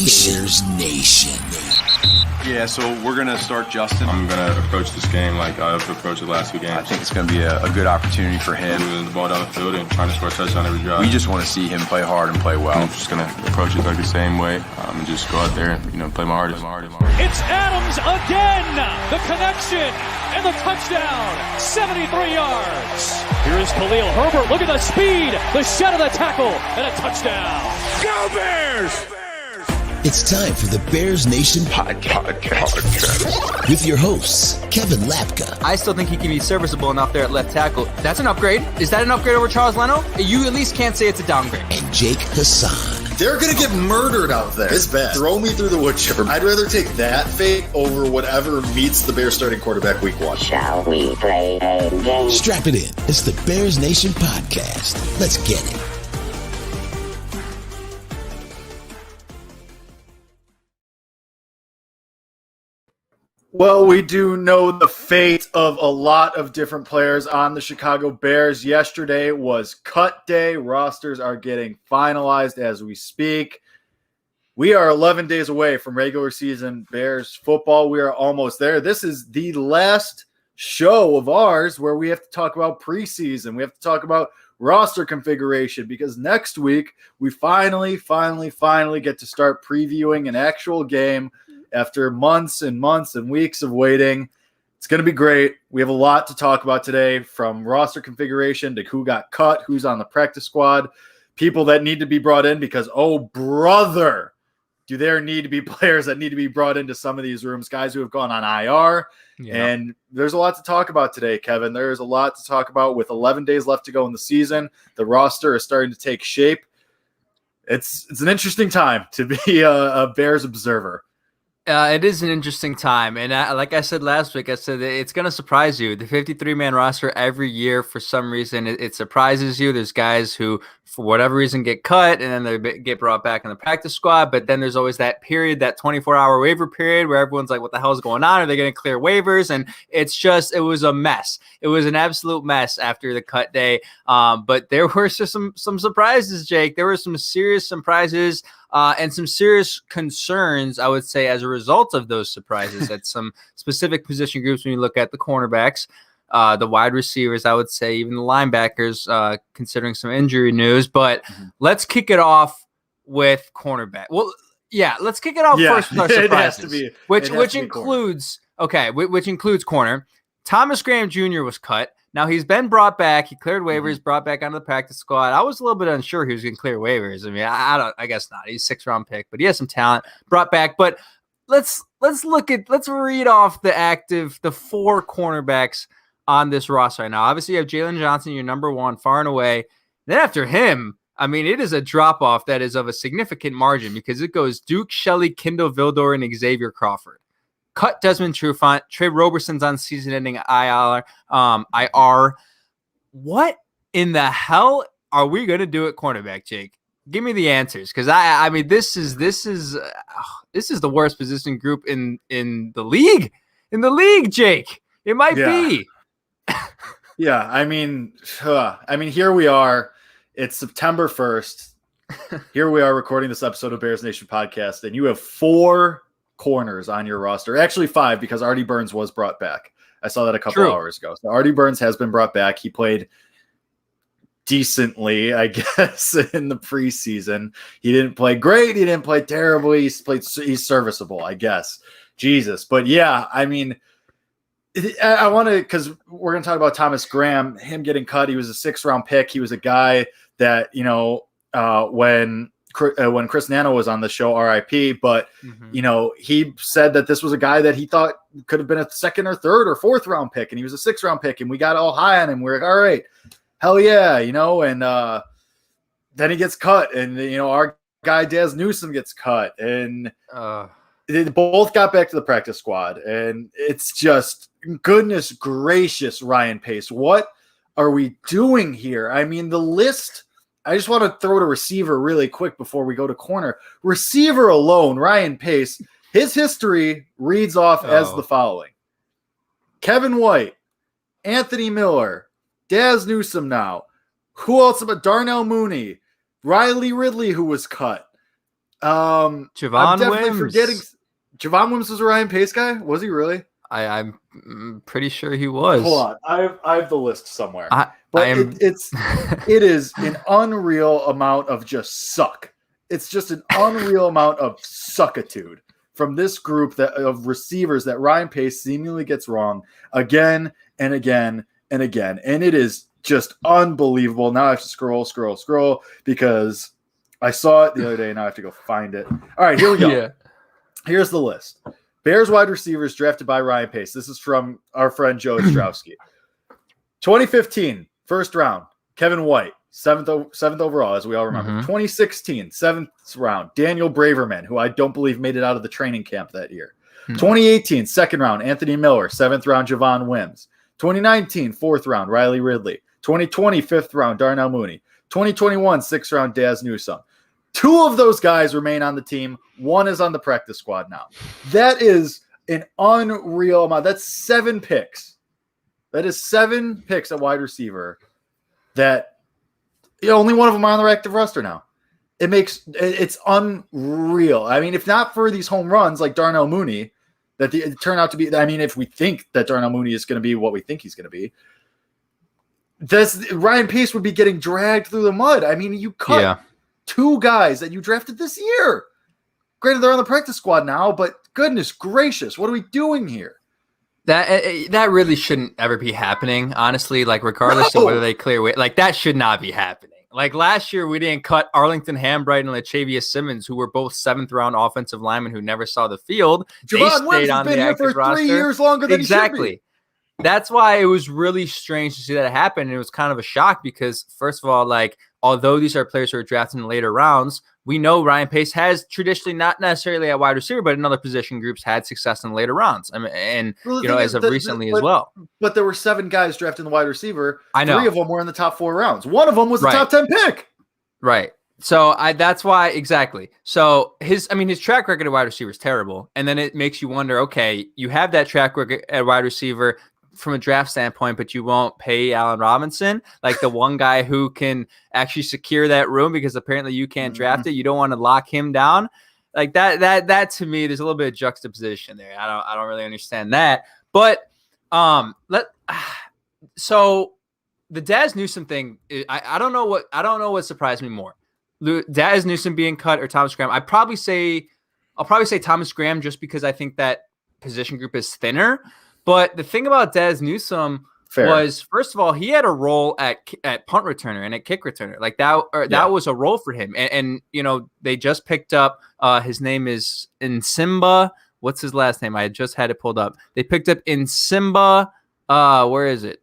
Bears Nation. Yeah, so we're going to start Justin. I'm going to approach this game like I've approached the last two games. I think it's going to be a good opportunity for him. Moving the ball down the field and trying to score a touchdown every drive. We just want to see him play hard and play well. I'm just going to approach it like the same way and just go out there and, play my hardest. It's Adams again! The connection and the touchdown! 73 yards! Here is Khalil Herbert. Look at the speed! The shot of the tackle and a touchdown! Go Bears! It's time for the Bears Nation podcast. With your hosts, Kevin Lapka. I still think he can be serviceable enough there at left tackle. That's an upgrade. Is that an upgrade over Charles Leno? You at least can't say it's a downgrade. And Jake Hassan. They're going to get murdered out there. It's bad. Throw me through the wood chipper. I'd rather take that fate over whatever meets the Bears starting quarterback week 1. Shall we play a game? Strap it in. It's the Bears Nation podcast. Let's get it. Well, we do know the fate of a lot of different players on the Chicago Bears. Yesterday was cut day. Rosters are getting finalized as we speak. We are 11 days away from regular season Bears football. We are almost there. This is the last show of ours where we have to talk about preseason. We have to talk about roster configuration because next week we finally get to start previewing an actual game after months and months and weeks of waiting. It's going to be great. We have a lot to talk about today, from roster configuration to who got cut, who's on the practice squad, people that need to be brought in because, oh, brother, do there need to be players that need to be brought into some of these rooms, guys who have gone on IR. Yeah. And there's a lot to talk about today, Kevin. There's a lot to talk about with 11 days left to go in the season. The roster is starting to take shape. It's an interesting time to be a Bears observer. It is an interesting time. And like I said last week, I said it's going to surprise you. The 53-man roster every year, for some reason, it surprises you. There's guys who, for whatever reason, get cut and then they get brought back in the practice squad. But then there's always that period, that 24-hour waiver period where everyone's like, what the hell is going on? Are they going to clear waivers? And it was a mess. It was an absolute mess after the cut day. But there were just some surprises, Jake. There were some serious surprises. And some serious concerns, I would say, as a result of those surprises at some specific position groups. When you look at the cornerbacks, the wide receivers, I would say, even the linebackers, considering some injury news. But let's kick it off with cornerback. Well, yeah, let's kick it off first with our surprises, which includes corner. Thomas Graham Jr. was cut. Now, he's been brought back. He cleared waivers, brought back onto the practice squad. I was a little bit unsure he was going to clear waivers. I mean, I guess not. He's a 6th-round pick, but he has some talent. Brought back. But let's read off the 4 cornerbacks on this roster right now. Obviously, you have Jalen Johnson, your number 1, far and away. Then after him, I mean, it is a drop-off that is of a significant margin because it goes Duke, Shelley, Kindle Vildor, and Xavier Crawford. Cut Desmond Trufant. Trey Roberson's on season-ending IR. What in the hell are we going to do at cornerback, Jake? Give me the answers, because I mean this is the worst position group in the league. In the league, Jake, it might be. Yeah, I mean, here we are. It's September 1st. Here we are recording this episode of Bears Nation podcast, and you have 4 corners on your roster. Actually 5, because Artie Burns was brought back. I saw that a couple hours ago. So Artie Burns has been brought back. He played decently, I guess, in the preseason. He didn't play great. He didn't play terribly. He's serviceable, I guess. Jesus. But yeah, I mean, I want to, because we're going to talk about Thomas Graham, him getting cut. He was a 6th-round pick. He was a guy that, when Chris Nano was on the show, RIP, but he said that this was a guy that he thought could have been a 2nd or 3rd or 4th-round pick, and he was a 6th-round pick, and we got all high on him. We're like, all right, hell yeah, and then he gets cut, and our guy Daz Newsome gets cut, and they both got back to the practice squad, and it's just, goodness gracious, Ryan Pace, what are we doing here? I mean, the list. I just want to throw to receiver really quick before we go to corner. Receiver alone, Ryan Pace, his history reads off as the following. Kevin White, Anthony Miller, Daz Newsome now. Who else? But Darnell Mooney, Riley Ridley, who was cut. I'm Javon definitely Wims. forgetting. Javon Wims was a Ryan Pace guy. Was he really? I'm pretty sure he was. Hold on, I have the list somewhere. But it is an unreal amount of just suck. It's just an unreal amount of suckitude from this group of receivers that Ryan Pace seemingly gets wrong again and again and again, and it is just unbelievable. Now I have to scroll because I saw it the other day and now I have to go find it. All right, here we go. Yeah. Here's the list. Bears wide receivers drafted by Ryan Pace. This is from our friend Joe Ostrowski. 2015, first round, Kevin White, seventh overall, as we all remember. 2016, seventh round, Daniel Braverman, who I don't believe made it out of the training camp that year. 2018, second round, Anthony Miller. Seventh round, Javon Wims. 2019, fourth round, Riley Ridley. 2020, fifth round, Darnell Mooney. 2021, sixth round, Daz Newsome. Two of those guys remain on the team. One is on the practice squad now. That is an unreal amount. That's 7 picks. That is 7 picks at wide receiver that only one of them are on the active roster now. It's unreal. I mean, if not for these home runs like Darnell Mooney, it turn out to be, I mean, if we think that Darnell Mooney is going to be what we think he's going to be, Ryan Pace would be getting dragged through the mud. I mean, you cut 2 guys that you drafted this year. Granted, they're on the practice squad now, but goodness gracious, what are we doing here? That really shouldn't ever be happening, honestly. Like, regardless of whether they clear away, like that should not be happening. Like last year, we didn't cut Arlington Hambright and Latavius Simmons, who were both 7th round offensive linemen who never saw the field. Javon Wims has been here for 3 years longer than he should be. That's why it was really strange to see that happen. And it was kind of a shock because, first of all, like, although these are players who are drafted in later rounds, we know Ryan Pace has traditionally, not necessarily at wide receiver, but in other position groups, had success in later rounds. I mean, and as of recently as well. But there were 7 guys drafted in the wide receiver. I know 3 of them were in the top 4 rounds. One of them was the top 10 pick. Right. So that's why exactly. So his track record at wide receiver is terrible, and then it makes you wonder. Okay, you have that track record at wide receiver from a draft standpoint, but you won't pay Allen Robinson, like the one guy who can actually secure that room because apparently you can't draft it. You don't want to lock him down like that to me, there's a little bit of juxtaposition there. I don't really understand that, but so the Daz Newsome thing, I don't know what surprised me more. Daz Newsome being cut or Thomas Graham. I'll probably say Thomas Graham just because I think that position group is thinner. But the thing about Daz Newsome was, first of all, he had a role at punt returner and at kick returner. Like that was a role for him. And they just picked up his name is Nsimba. What's his last name? I just had it pulled up. They picked up Nsimba. Where is it?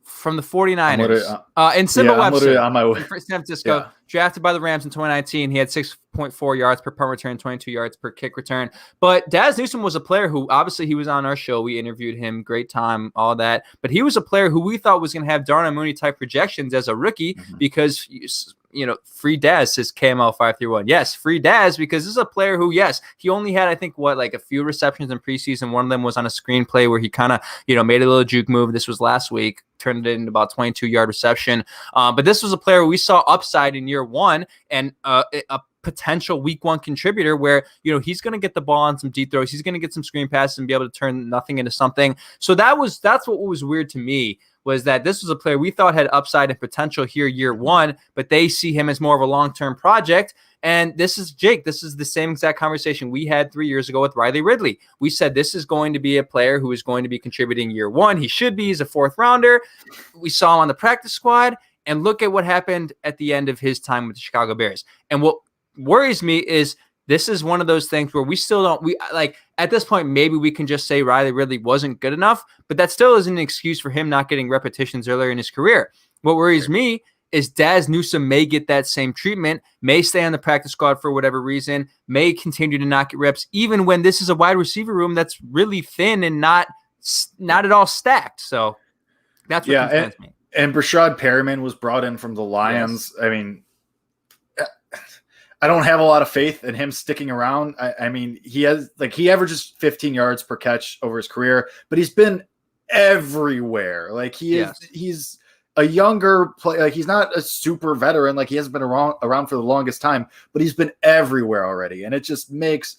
From the 49ers. Nsimba Webster on my way. For San Francisco, drafted by the Rams in 2019. He had 6.4 yards per punt return, 22 yards per kick return. But Daz Newsome was a player who, obviously, he was on our show. We interviewed him. Great time, all that. But he was a player who we thought was going to have Darnell Mooney type projections as a rookie because, free Daz, says KML531. Yes, free Daz, because this is a player who, yes, he only had, I think, a few receptions in preseason. One of them was on a screenplay where he kind of, made a little juke move. This was last week. Turned it into about 22-yard reception. But this was a player we saw upside in year one and a potential week one contributor where, he's going to get the ball on some deep throws. He's going to get some screen passes and be able to turn nothing into something. So that's what was weird to me, was that this was a player we thought had upside and potential here year one, but they see him as more of a long-term project. And this is the same exact conversation we had 3 years ago with Riley Ridley. We said this is going to be a player who is going to be contributing year one. He should be. He's a 4th rounder. We saw him on the practice squad, and look at what happened at the end of his time with the Chicago Bears. And what worries me is this is one of those things where we still don't, at this point, maybe we can just say Riley Ridley wasn't good enough, but that still isn't an excuse for him not getting repetitions earlier in his career. What worries me is Daz Newsome may get that same treatment, may stay on the practice squad for whatever reason, may continue to not get reps, even when this is a wide receiver room that's really thin and not at all stacked. So that's what concerns me. And Brashad Perriman was brought in from the Lions. Yes. I mean, I don't have a lot of faith in him sticking around. I mean, he averages 15 yards per catch over his career, but he's been everywhere. Like he's a younger player. Like, he's not a super veteran. Like, he hasn't been around for the longest time, but he's been everywhere already. And it just makes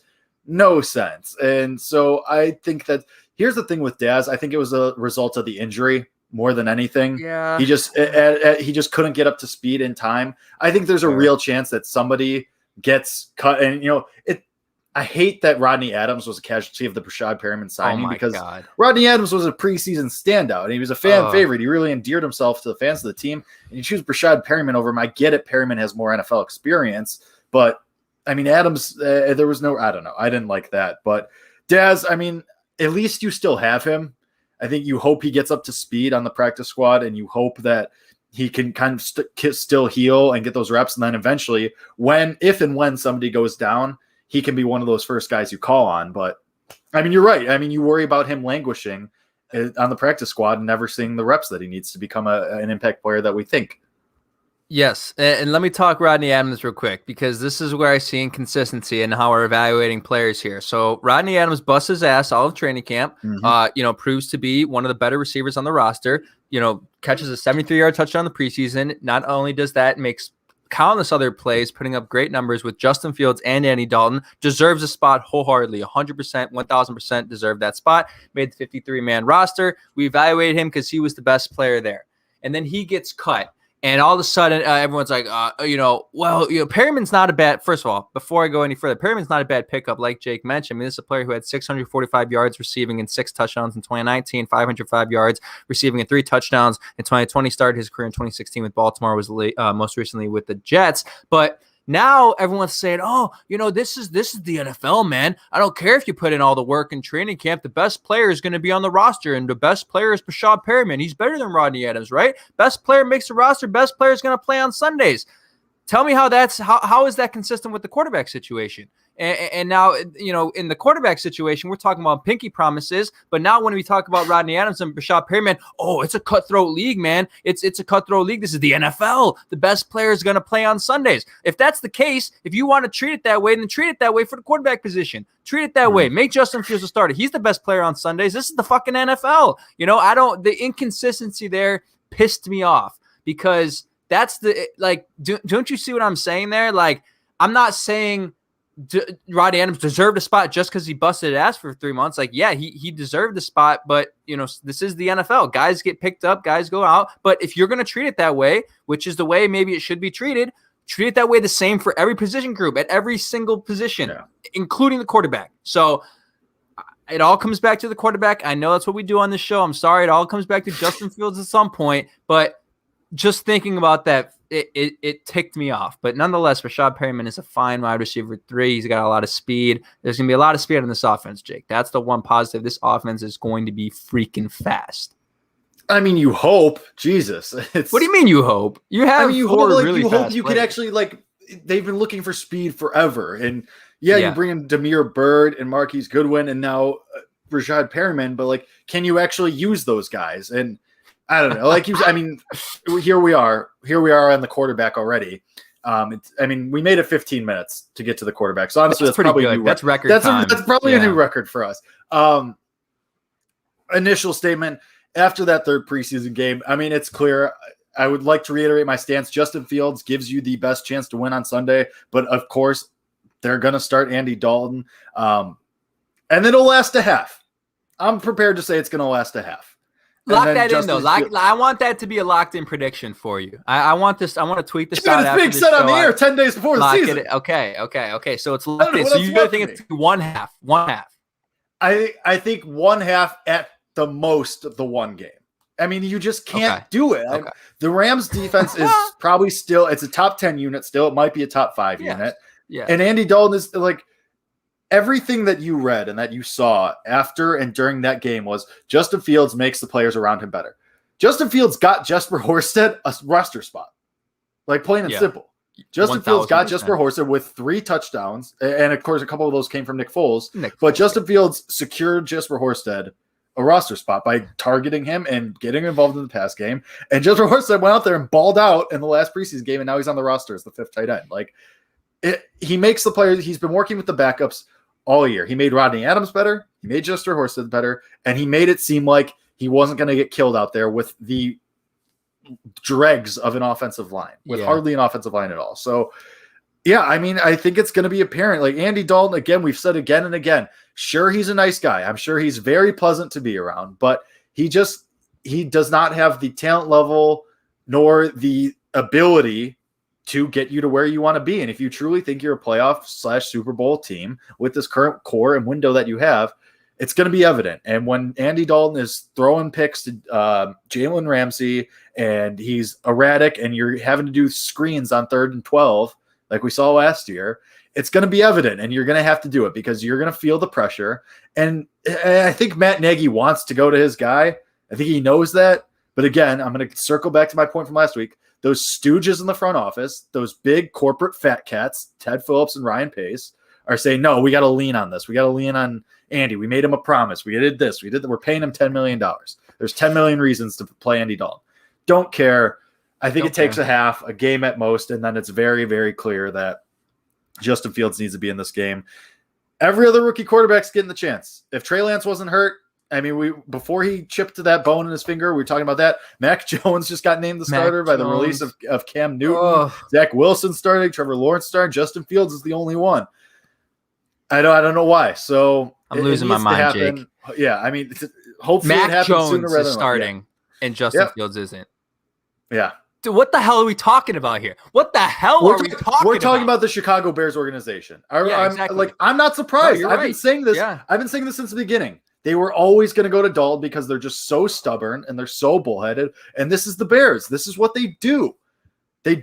no sense. And so I think that here's the thing with Daz. I think it was a result of the injury more than anything. Yeah. He just couldn't get up to speed in time. I think there's a real chance that somebody gets cut. And, I hate that Rodney Adams was a casualty of the Brashad Perriman signing because Rodney Adams was a preseason standout and he was a fan favorite. He really endeared himself to the fans of the team, and you choose Brashad Perriman over him. I get it. Perriman has more NFL experience, but I mean, Adams, there was no, I don't know. I didn't like that, but Daz, I mean, at least you still have him. I think you hope he gets up to speed on the practice squad, and you hope that he can kind of still heal and get those reps. And then eventually if and when somebody goes down, he can be one of those first guys you call on. But I mean, you're right. I mean, you worry about him languishing on the practice squad and never seeing the reps that he needs to become an impact player that we think. Yes. And let me talk Rodney Adams real quick, because this is where I see inconsistency in how we're evaluating players here. So Rodney Adams busts his ass all of training camp, proves to be one of the better receivers on the roster, catches a 73-yard touchdown in the preseason. Not only does that, makes countless other plays, putting up great numbers with Justin Fields and Andy Dalton, deserves a spot wholeheartedly, 100%, 1000% deserved that spot, made the 53-man roster. We evaluated him because he was the best player there. And then he gets cut. And all of a sudden, everyone's like, Perriman's not a bad, first of all, before I go any further, Perriman's not a bad pickup, like Jake mentioned. I mean, this is a player who had 645 yards receiving and 6 touchdowns in 2019, 505 yards receiving and 3 touchdowns in 2020, started his career in 2016 with Baltimore, was most recently with the Jets. But now everyone's saying, this is the NFL, man. I don't care if you put in all the work in training camp. The best player is going to be on the roster, and the best player is Brashad Perriman. He's better than Rodney Adams, right? Best player makes the roster. Best player is going to play on Sundays. Tell me how is that consistent with the quarterback situation? And now, in the quarterback situation, we're talking about pinky promises. But now when we talk about Rodney Adams and Brashad Perriman, it's a cutthroat league, man. It's a cutthroat league. This is the NFL. The best player is going to play on Sundays. If that's the case, if you want to treat it that way, then treat it that way for the quarterback position. Treat it that way. Make Justin Fields a starter. He's the best player on Sundays. This is the fucking NFL. The inconsistency there pissed me off, because that's don't you see what I'm saying there? Like, I'm not saying Rodney Adams deserved a spot just because he busted his ass for 3 months. Like, yeah, he deserved the spot, but this is the NFL. Guys get picked up, guys go out. But if you're going to treat it that way, which is the way maybe it should be treated, treat it that way the same for every position group at every single position, including the quarterback. So it all comes back to the quarterback. I know that's what we do on this show. I'm sorry. It all comes back to Justin Fields at some point, but just thinking about that, it ticked me off. But nonetheless, Brashad Perriman is a fine wide receiver 3. He's got a lot of speed. There's going to be a lot of speed in this offense, Jake. That's the one positive. This offense is going to be freaking fast. I mean, you hope. Jesus. What do you mean you hope? You have you hope you could actually, they've been looking for speed forever. And you bring in Damiere Byrd and Marquise Goodwin and now Brashad Perriman, but can you actually use those guys? And I don't know. Here we are on the quarterback already. We made it 15 minutes to get to the quarterback. So honestly, that's probably good. That's record time. That's probably a new record for us. Initial statement after that third preseason game. It's clear. I would like to reiterate my stance. Justin Fields gives you the best chance to win on Sunday, but of course they're going to start Andy Dalton. And it'll last a half. I'm prepared to say it's going to last a half. Lock that in, though. I want that to be a locked-in prediction for you. I want this. I want to tweet this out. It's big set on the air 10 days before the season. Okay. So it's locked in. So you really think it's one half? I think one half at the most the one game. You just can't do it. Okay. The Rams defense is probably still, it's a top 10 unit still. It might be a top 5 unit. Yeah. And Andy Dalton is everything that you read and that you saw after and during that game was Justin Fields makes the players around him better. Justin Fields got Jesper Horsted a roster spot, plain and simple. Justin Fields got Jesper Horsted with 3 touchdowns, and of course a couple of those came from Nick Foles. But Justin Fields secured Jesper Horsted a roster spot by targeting him and getting involved in the pass game. And Jesper Horsted went out there and balled out in the last preseason game, and now he's on the roster as the 5th tight end. He makes the players. He's been working with the backups all year. He made Rodney Adams better. He made Jesper Horsted better, and he made it seem like he wasn't going to get killed out there with the dregs of an offensive line with Yeah. hardly an offensive line at all. So, yeah, I mean, I think it's going to be apparent. Like Andy Dalton, again, we've said again and again, sure, he's a nice guy. I'm sure he's very pleasant to be around, but he does not have the talent level nor the ability to get you to where you want to be. And if you truly think you're a playoff / Super Bowl team with this current core and window that you have, it's going to be evident. And when Andy Dalton is throwing picks to Jalen Ramsey and he's erratic and you're having to do screens on 3rd and 12, like we saw last year, it's going to be evident and you're going to have to do it because you're going to feel the pressure. And I think Matt Nagy wants to go to his guy. I think he knows that. But again, I'm going to circle back to my point from last week. Those stooges in the front office, those big corporate fat cats, Ted Phillips and Ryan Pace, are saying, no, we got to lean on this. We got to lean on Andy. We made him a promise. We did this. We did that. We're paying him $10 million. There's 10 million reasons to play Andy Dalton. Don't care. I think it takes a half, a game at most, and then it's very, very clear that Justin Fields needs to be in this game. Every other rookie quarterback's getting the chance. If Trey Lance wasn't hurt, I mean, before he chipped to that bone in his finger, we were talking about that. Mac Jones just got named the starter by the release of Cam Newton. Oh. Zach Wilson starting, Trevor Lawrence starting, Justin Fields is the only one. I don't know why. So I'm losing my mind, Jake. Yeah, I mean, hopefully Mac it happens Jones sooner rather is than starting, and Justin Fields isn't. Yeah. Dude, what the hell are we talking about here? What the hell are we talking about? We're talking about the Chicago Bears organization. Exactly. I'm not surprised. I've been saying this. Yeah. I've been saying this since the beginning. They were always going to go to Dalton because they're just so stubborn and they're so bullheaded. And this is the Bears. This is what they do. They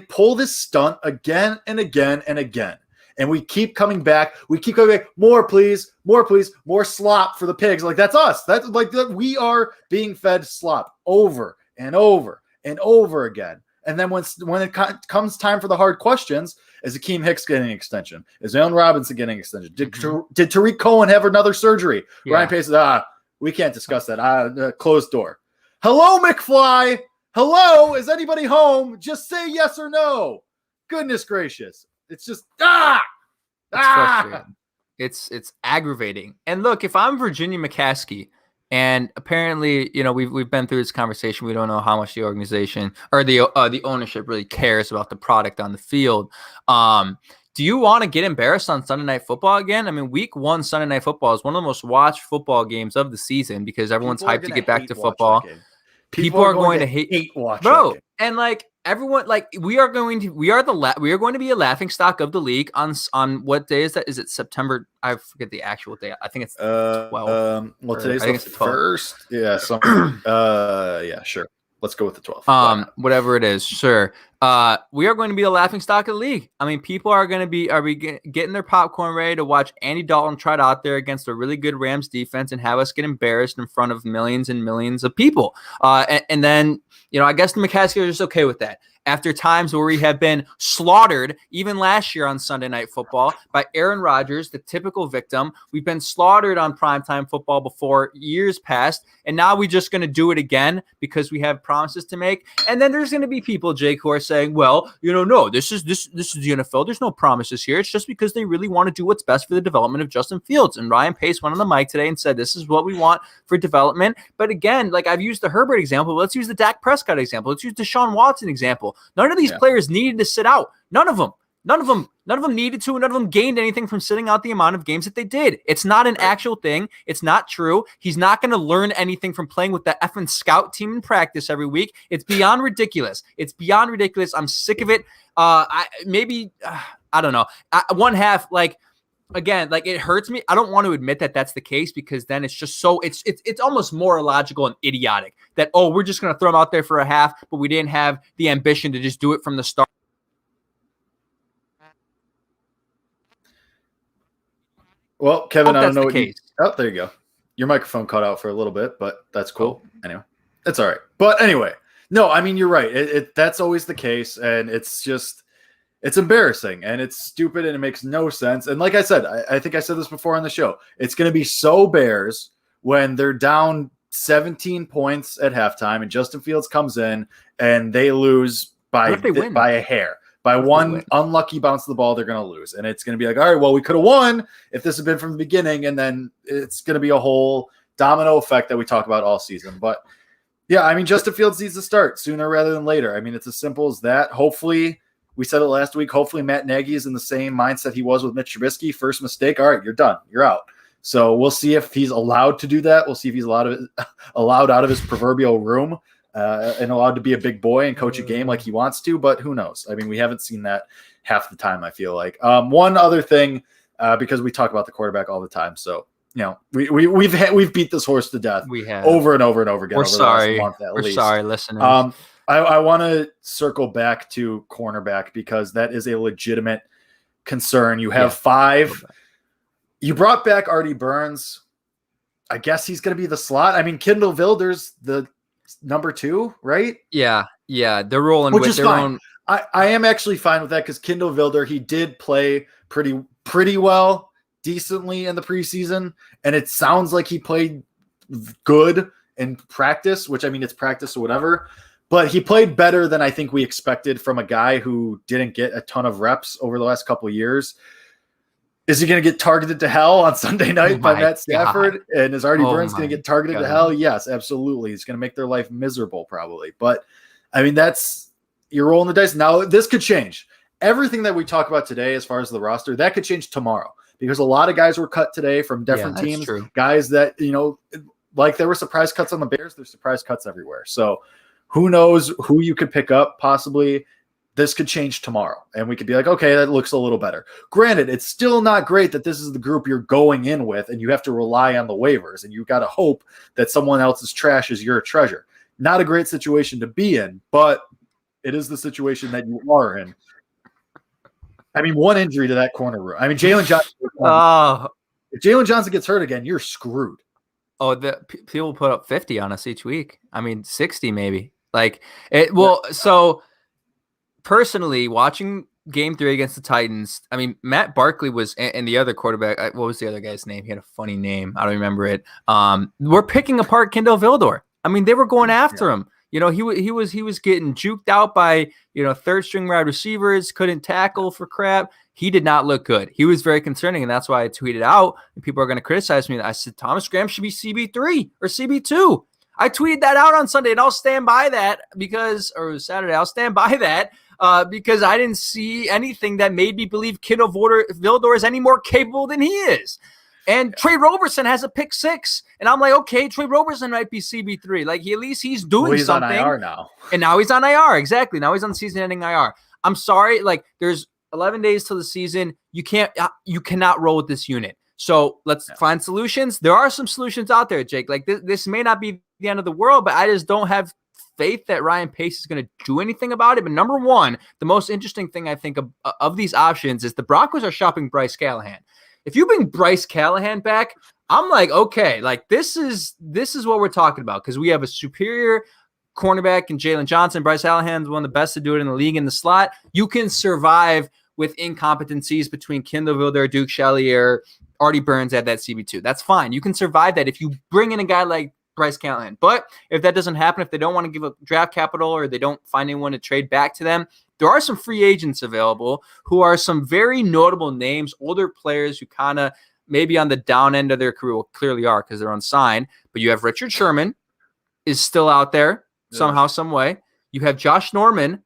pull this stunt again and again and again. And we keep coming back. We keep coming back. More, please. More, please. More slop for the pigs. Like, that's us. That's like we are being fed slop over and over and over again. And then when it comes time for the hard questions, is Akeem Hicks getting an extension? Is Allen Robinson getting an extension? Did Tariq Cohen have another surgery? Yeah. Ryan Pace said, we can't discuss that. Closed door. Hello, McFly. Hello. Is anybody home? Just say yes or no. Goodness gracious. It's just, frustrating. It's aggravating. And look, if I'm Virginia McCaskey, and apparently, we've been through this conversation. We don't know how much the organization or the ownership really cares about the product on the field. Do you want to get embarrassed on Sunday Night Football again? I mean, Week 1 Sunday Night Football is one of the most watched football games of the season because everyone's hyped to get back to football. People are going to hate watching, bro. And like everyone, like we are going to be a laughing stock of the league on what day is that? Is it September? I forget the actual day. I think it's 12. Well, today's the 1st. Yeah. Yeah, sure. Let's go with the 12th. Whatever it is, sure. We are going to be a laughing stock of the league. I mean, people are going to be getting their popcorn ready to watch Andy Dalton trot out there against a really good Rams defense and have us get embarrassed in front of millions and millions of people. And then, I guess the McCaskey are just okay with that. After times where we have been slaughtered, even last year on Sunday Night Football, by Aaron Rodgers, the typical victim. We've been slaughtered on primetime football before years past, and now we're just going to do it again because we have promises to make. And then there's going to be people, Jake, who are saying, well, no, this is the NFL. There's no promises here. It's just because they really want to do what's best for the development of Justin Fields. And Ryan Pace went on the mic today and said, this is what we want for development. But again, like I've used the Herbert example. Let's use the Dak Prescott example. Let's use Deshaun Watson example. None of these players needed to sit out. None of them needed to, and none of them gained anything from sitting out the amount of games that they did. It's not an actual thing. It's not true. He's not going to learn anything from playing with the effing scout team in practice every week. It's beyond ridiculous. I'm sick of it. I don't know. One half, again, it hurts me. I don't want to admit that that's the case because then it's just so it's almost more illogical and idiotic that, we're just going to throw them out there for a half, but we didn't have the ambition to just do it from the start. Well, Kevin, I don't know what you... Oh, there you go. Your microphone cut out for a little bit, but that's cool. Anyway, it's all right. But anyway, no, I mean, you're right. That's always the case, and it's embarrassing, and it's stupid, and it makes no sense. And like I said, I think I said this before on the show, it's going to be so Bears when they're down 17 points at halftime, and Justin Fields comes in, and they lose by a hair. By one unlucky bounce of the ball, they're going to lose. And it's going to be like, all right, well, we could have won if this had been from the beginning. And then it's going to be a whole domino effect that we talk about all season. But Yeah, I mean, Justin Fields needs to start sooner rather than later. I mean, it's as simple as that. Hopefully, we said it last week, hopefully Matt Nagy is in the same mindset he was with Mitch Trubisky. First mistake, all right, you're done. You're out. So we'll see if he's allowed to do that. We'll see if he's allowed out of his proverbial room and allowed to be a big boy and coach a game like he wants to, but who knows? I mean, we haven't seen that half the time, I feel like. One other thing, because we talk about the quarterback all the time, so we've beat this horse to death. We have over and over and over again. We're over sorry. The last month, at We're least. sorry, listeners. I want to circle back to cornerback because that is a legitimate concern. You have 5. You brought back Artie Burns. I guess he's going to be the slot. I mean, Kindle Wilder's the number 2, right? Yeah. They're rolling Which with is their fine. own. I am actually fine with that because Kindle Wilder, he did play pretty well, decently in the preseason, and it sounds like he played good in practice, which I mean, it's practice or whatever, but he played better than I think we expected from a guy who didn't get a ton of reps over the last couple of years. Is he going to get targeted to hell on Sunday night by Matt Stafford? God. And is Artie Burns going to get targeted to hell? Yes, absolutely. He's going to make their life miserable probably. But I mean, you're rolling the dice. Now this could change. Everything that we talk about today, as far as the roster, that could change tomorrow because a lot of guys were cut today from different teams. True. Guys that, like there were surprise cuts on the Bears. There's surprise cuts everywhere. So who knows who you could pick up possibly. This could change tomorrow, and we could be like, okay, that looks a little better. Granted, it's still not great that this is the group you're going in with, and you have to rely on the waivers, and you've got to hope that someone else's trash is your treasure. Not a great situation to be in, but it is the situation that you are in. I mean, one injury to that corner room. I mean, Jalen Johnson. If Jalen Johnson gets hurt again, you're screwed. Oh, people put up 50 on us each week. I mean, 60 maybe. Like it. Well, so. Personally, watching Game 3 against the Titans, I mean, Matt Barkley was, and the other quarterback, what was the other guy's name? He had a funny name. I don't remember it. We're picking apart Kindle Vildor. I mean, they were going after him. He was getting juked out by, third string wide receivers, couldn't tackle for crap. He did not look good. He was very concerning, and that's why I tweeted out, and people are going to criticize me. I said, Thomas Graham should be CB3 or CB2. I tweeted that out on Sunday, and I'll stand by that or Saturday, I'll stand by that. Because I didn't see anything that made me believe Kindle Vildor is any more capable than he is. And Trey Roberson has a pick 6. And I'm like, okay, Trey Roberson might be CB3. Like, at least he's doing something. He's on IR now. And now he's on IR. Exactly. Now he's on season-ending IR. I'm sorry. Like, there's 11 days till the season. You cannot roll with this unit. So let's find solutions. There are some solutions out there, Jake. Like, this may not be the end of the world, but I just don't have faith that Ryan Pace is going to do anything about it. But number one, the most interesting thing I think of these options is the Broncos are shopping Bryce Callahan. If you bring Bryce Callahan back, I'm like, okay, like this is what we're talking about because we have a superior cornerback in Jalen Johnson. Bryce Callahan is one of the best to do it in the league in the slot. You can survive with incompetencies between Kindle Vildor, Duke Chalier, Artie Burns at that CB2. That's fine. You can survive that if you bring in a guy like Bryce Callahan. But if that doesn't happen, if they don't want to give up draft capital or they don't find anyone to trade back to them, there are some free agents available who are some very notable names, older players who kind of maybe on the down end of their career, well, clearly are because they're unsigned. But you have Richard Sherman is still out there somehow, some way. You have Josh Norman.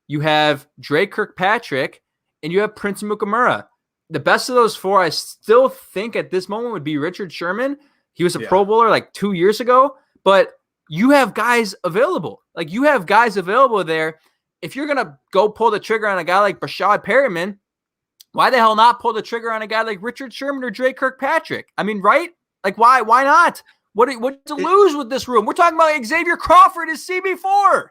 You have Drake Kirkpatrick. And you have Prince Mukamura. The best of those 4, I still think at this moment would be Richard Sherman. He was a Pro Bowler like 2 years ago, but you have guys available. Like you have guys available there. If you're going to go pull the trigger on a guy like Brashad Perriman, why the hell not pull the trigger on a guy like Richard Sherman or Drake Kirkpatrick? I mean, right? Like why not? What to lose with this room? We're talking about Xavier Crawford is CB4.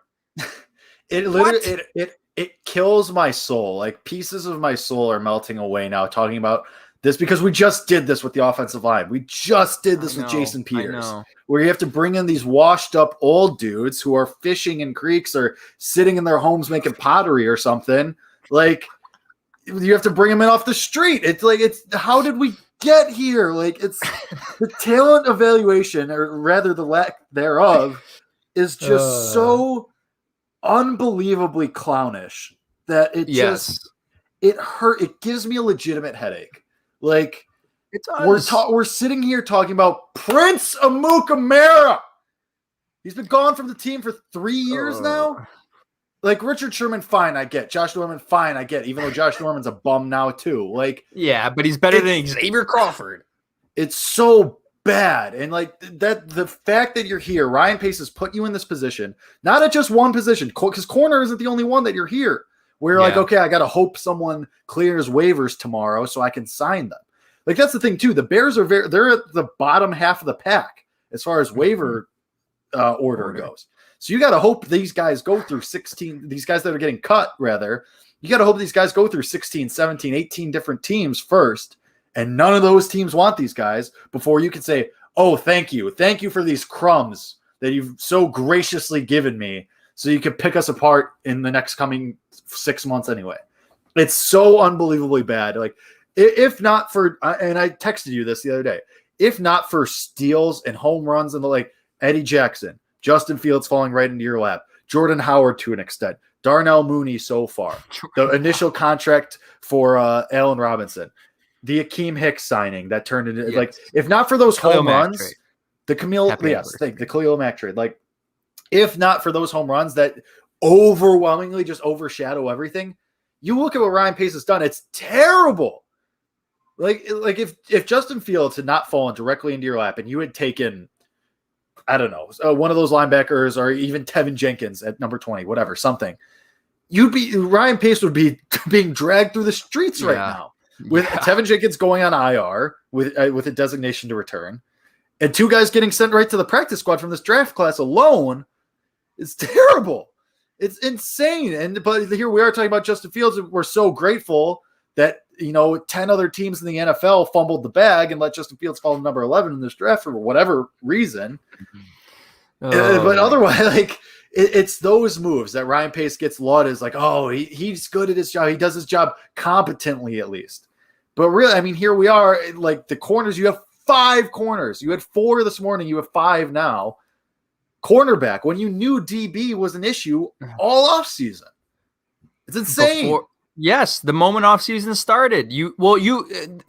It literally, it kills my soul. Like pieces of my soul are melting away now talking about this because we just did this with the offensive line. We just did this with Jason Peters, where you have to bring in these washed up old dudes who are fishing in creeks or sitting in their homes making pottery or something. Like you have to bring them in off the street. It's like, how did we get here? Like it's the talent evaluation, or rather the lack thereof, is just so unbelievably clownish that it it gives me a legitimate headache. Like we're sitting here talking about Prince Amukamara. He's been gone from the team for 3 years now. Like Richard Sherman, fine, I get. Josh Norman, fine, I get. Even though Josh Norman's a bum now too. Like, yeah, but he's better than Xavier Crawford. It's so bad, and like that. The fact that you're here, Ryan Pace has put you in this position, not at just one position, because corner isn't the only one that you're here. We're like, okay, I got to hope someone clears waivers tomorrow so I can sign them. Like that's the thing too. The Bears are they're at the bottom half of the pack as far as waiver order goes. So you got to hope these guys go through 16, these guys that are getting cut rather, you got to hope these guys go through 16, 17, 18 different teams first. And none of those teams want these guys before you can say, oh, thank you. Thank you for these crumbs that you've so graciously given me so you can pick us apart in the next coming 6 months anyway. It's so unbelievably bad. Like if not for, and I texted you this the other day, if not for steals and home runs and the like Eddie Jackson, Justin Fields falling right into your lap, Jordan Howard to an extent, Darnell Mooney so far, the initial contract for Allen Robinson, the Akeem Hicks signing that turned into like, if not for those home runs, the Khalil Mack trade, like if not for those home runs that overwhelmingly just overshadow everything, you look at what Ryan Pace has done, it's terrible. Like if Justin Fields had not fallen directly into your lap and you had taken, I don't know, one of those linebackers or even Tevin Jenkins at number 20, whatever, something, Ryan Pace would be being dragged through the streets right now with Tevin Jenkins going on IR with a designation to return and 2 guys getting sent right to the practice squad from this draft class alone. It's terrible. It's insane. But here we are talking about Justin Fields. We're so grateful that, 10 other teams in the NFL fumbled the bag and let Justin Fields fall to number 11 in this draft for whatever reason. But otherwise, like it's those moves that Ryan Pace gets lauded as like, oh, he's good at his job. He does his job competently at least. But really, I mean, here we are, like the corners, you have 5 corners. You had 4 this morning. You have 5 now. Cornerback, when you knew DB was an issue all offseason. It's insane. Yes, the moment offseason started.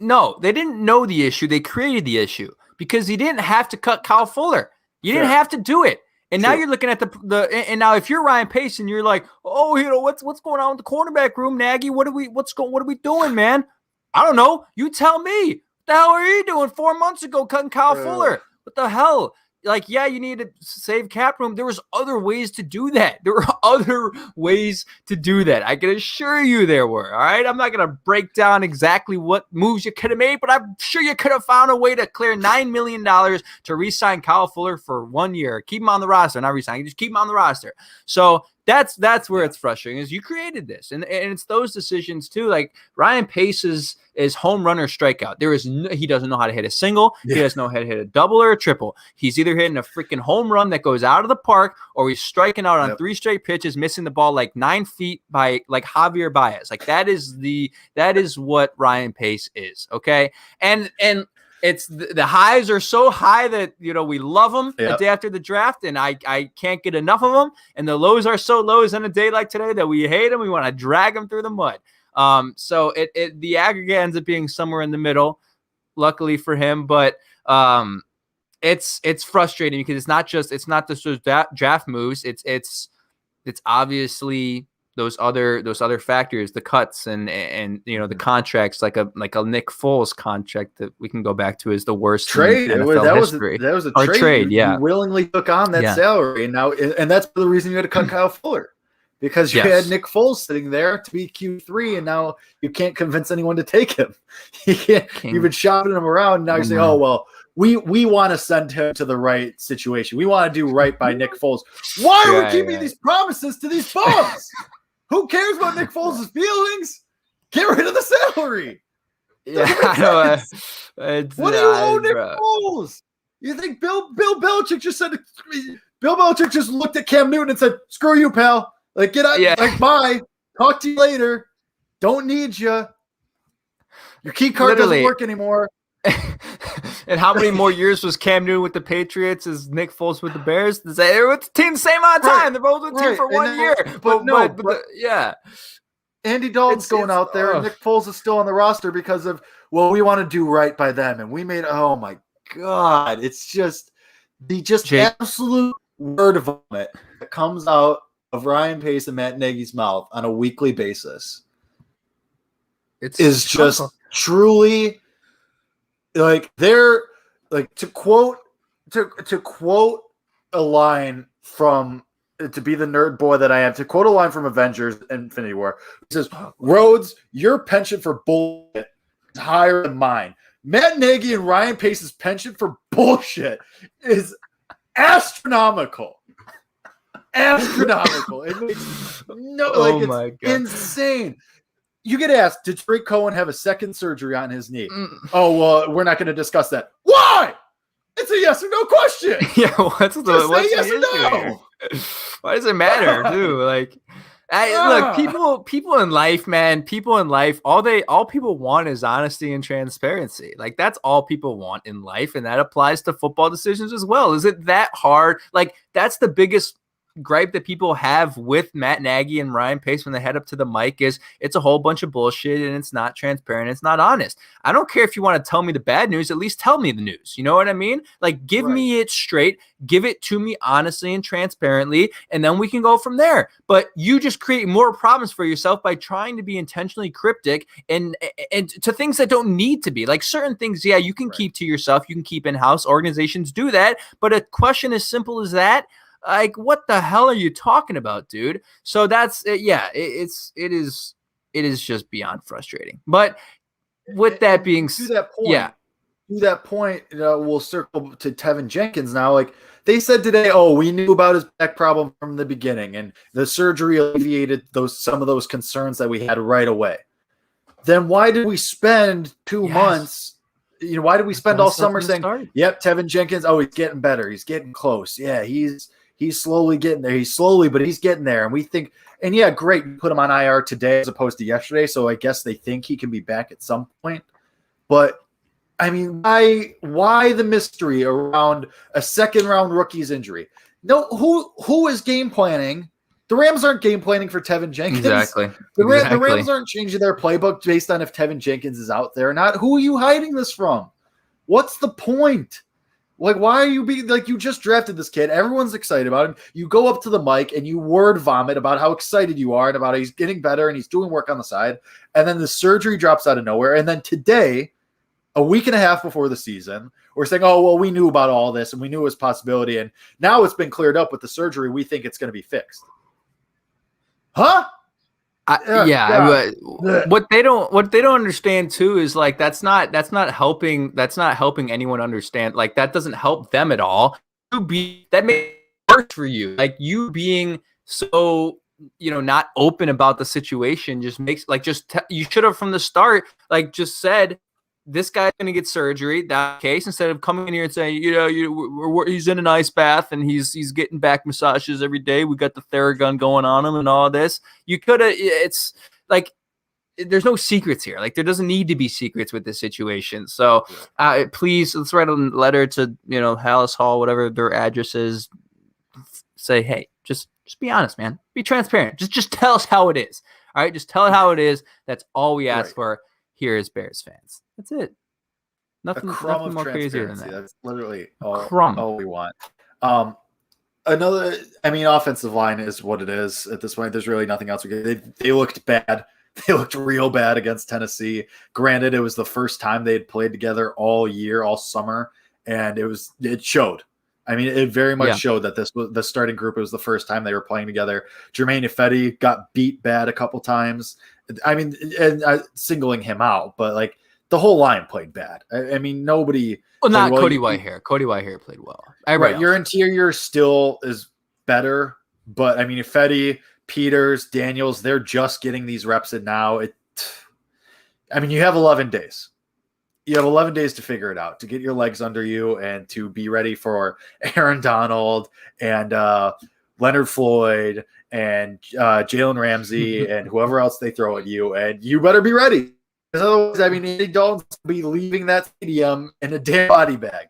No, they didn't know the issue. They created the issue because you didn't have to cut Kyle Fuller. You didn't have to do it. And now you're looking at and now if you're Ryan Pace and you're like, oh, what's going on with the cornerback room, Nagy? What are we doing, man? I don't know. You tell me. What the hell are you doing 4 months ago cutting Kyle Fuller? What the hell? Like, yeah, you need to save cap room. There was other ways to do that. I can assure you there were, all right? I'm not going to break down exactly what moves you could have made, but I'm sure you could have found a way to clear $9 million to re-sign Kyle Fuller for 1 year. Keep him on the roster, not re-sign. Just keep him on the roster. So that's where it's frustrating is you created this. And it's those decisions too. Like Ryan Pace's is home run or strikeout. He doesn't know how to hit a single. He doesn't know how to hit a double or a triple. He's either hitting a freaking home run that goes out of the park or he's striking out on 3 straight pitches, missing the ball like 9 feet by like Javier Baez. Like that is what Ryan Pace is. Okay. And it's the highs are so high that, we love them a day after the draft and I can't get enough of them. And the lows are so lows on a day like today that we hate them. We want to drag them through the mud. So the aggregate ends up being somewhere in the middle, luckily for him, but, it's frustrating because it's not just draft moves. It's obviously those other factors, the cuts and the contracts, like a Nick Foles contract that we can go back to is the worst trade. In NFL history. That was a trade. You willingly took on that salary, and that's the reason you had to cut Kyle Fuller. Because you had Nick Foles sitting there to be Q3, and now you can't convince anyone to take him. You've been shopping him around, and now you're saying, oh, well, we want to send him to the right situation. We want to do right by Nick Foles. Why are we keeping these promises to these bums? Who cares about Nick Foles' feelings? Get rid of the salary. Yeah, what do you owe Nick Foles? You think Bill Belichick just said – Bill Belichick just looked at Cam Newton and said, screw you, pal. Like, get out, like, bye. Talk to you later. Don't need you. Your key card doesn't work anymore. And how many more years was Cam Newton with the Patriots as Nick Foles with the Bears? They were with the team the same amount of time. They're both with the team for 1 year. But Andy Dalton's going out there, and Nick Foles is still on the roster because of, we want to do right by them. And we made, oh, my God. It's just the absolute word vomit that comes out of Ryan Pace and Matt Nagy's mouth on a weekly basis is just truly like they're like to quote a line from to be the nerd boy that I am, to quote a line from Avengers Infinity War. It says, Rhodes, your penchant for bullshit is higher than mine. Matt Nagy and Ryan Pace's penchant for bullshit is astronomical. Astronomical. It makes insane. You get asked, did Drake Cohen have a second surgery on his knee? Oh, well, we're not going to discuss that. Why? It's a yes or no question. Yeah, what's yes or no? Why does it matter, too? Like, look, people in life, man, all people want is honesty and transparency. Like, that's all people want in life, and that applies to football decisions as well. Is it that hard? Like, that's the biggest gripe that people have with Matt Nagy and Ryan Pace when they head up to the mic is it's a whole bunch of bullshit and it's not transparent. It's not honest. I don't care if you want to tell me the bad news, at least tell me the news. You know what I mean? Like, give me it straight, give it to me honestly and transparently, and then we can go from there. But you just create more problems for yourself by trying to be intentionally cryptic and to things that don't need to be. Like certain things, yeah, you can keep to yourself, you can keep in-house. Organizations do that, but a question as simple as that, like, what the hell are you talking about, dude? So that's it. Yeah, it is just beyond frustrating. But with that being said, to that point, we'll circle to Tevin Jenkins now. Like they said today, we knew about his back problem from the beginning, and the surgery alleviated some of those concerns that we had right away. Then why did we spend 2 months? Why did we spend all summer saying, "Yep, Tevin Jenkins, he's getting better, he's getting close, yeah, he's slowly getting there. But he's getting there." And we think, and yeah, great, you put him on IR today as opposed to yesterday. So I guess they think he can be back at some point. But I mean, why the mystery around a second round rookie's injury? No, who is game planning? The Rams aren't game planning for Tevin Jenkins. Exactly. The Rams aren't changing their playbook based on if Tevin Jenkins is out there or not. Who are you hiding this from? What's the point? Like, why are you being like, you just drafted this kid? Everyone's excited about him. You go up to the mic and you word vomit about how excited you are and about how he's getting better and he's doing work on the side. And then the surgery drops out of nowhere. And then today, a week and a half before the season, we're saying, we knew about all this and we knew it was a possibility. And now it's been cleared up with the surgery. We think it's going to be fixed. Huh? What they don't understand too is like that's not helping anyone understand. Like that doesn't help them at all. That makes it worse for you. Like you being so not open about the situation just makes you should have from the start just said this guy's going to get surgery. That case, instead of coming in here and saying, he's in an ice bath and he's getting back massages every day. We got the Theragun going on him and all this. You could have. It's like there's no secrets here. Like there doesn't need to be secrets with this situation. So please, let's write a letter to Hallis Hall, whatever their address is. Say, hey, just be honest, man. Be transparent. Just tell us how it is. All right, just tell it how it is. That's all we ask for here as Bears fans. That's it. Nothing more crazier than that. That's literally all we want. Offensive line is what it is at this point. There's really nothing else. They looked bad. They looked real bad against Tennessee. Granted, it was the first time they had played together all year, all summer, and it showed. I mean, it very much showed that this was the starting group. It was the first time they were playing together. Germain Ifedi got beat bad a couple times. I mean, and singling him out, but like the whole line played bad. I mean, nobody. Well, not Cody Whitehair. Cody Whitehair played well. Right, your interior still is better, but I mean, Ifedi, Peters, Daniels, they're just getting these reps in now. You have 11 days. You have 11 days to figure it out, to get your legs under you and to be ready for Aaron Donald and Leonard Floyd and Jalen Ramsey and whoever else they throw at you. And you better be ready. Because otherwise, Andy Dalton's will be leaving that stadium in a damn body bag.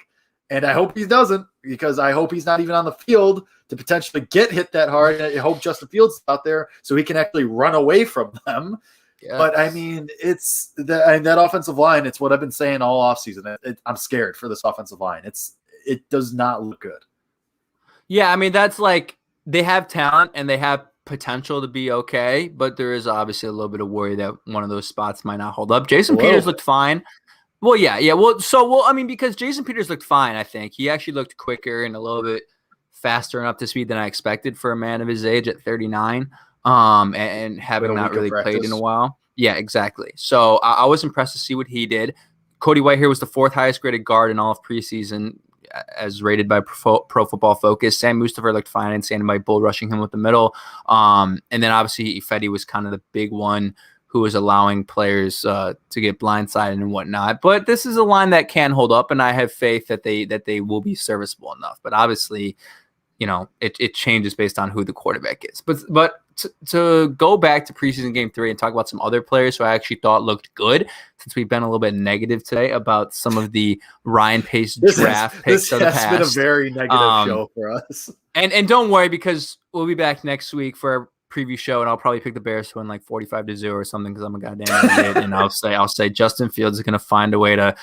And I hope he doesn't, because I hope he's not even on the field to potentially get hit that hard. And I hope Justin Fields is out there so he can actually run away from them. Yes. But I mean, it's that offensive line. It's what I've been saying all offseason. I'm scared for this offensive line. It does not look good. Yeah, I mean, that's like they have talent and they have potential to be okay, but there is obviously a little bit of worry that one of those spots might not hold up. Jason Peters looked fine. Well, yeah. Well, I mean, because Jason Peters looked fine, I think. He actually looked quicker and a little bit faster and up to speed than I expected for a man of his age at 39, and having not really played in a while. Yeah, exactly. So I was impressed to see what he did. Cody Whitehair was the 4th highest graded guard in all of preseason, as rated by Pro Football Focus. Sam Mustipher looked fine and standing by bull rushing him with the middle. And then obviously Ifedi was kind of the big one who was allowing players to get blindsided and whatnot. But this is a line that can hold up, and I have faith that they will be serviceable enough. But obviously, it changes based on who the quarterback is. But to go back to preseason game 3 and talk about some other players who I actually thought looked good, since we've been a little bit negative today about some of the Ryan Pace draft picks of the past. This has been a very negative show for us. And don't worry, because we'll be back next week for a preview show, and I'll probably pick the Bears to win like 45-0 or something because I'm a goddamn idiot. And I'll say Justin Fields is going to find a way to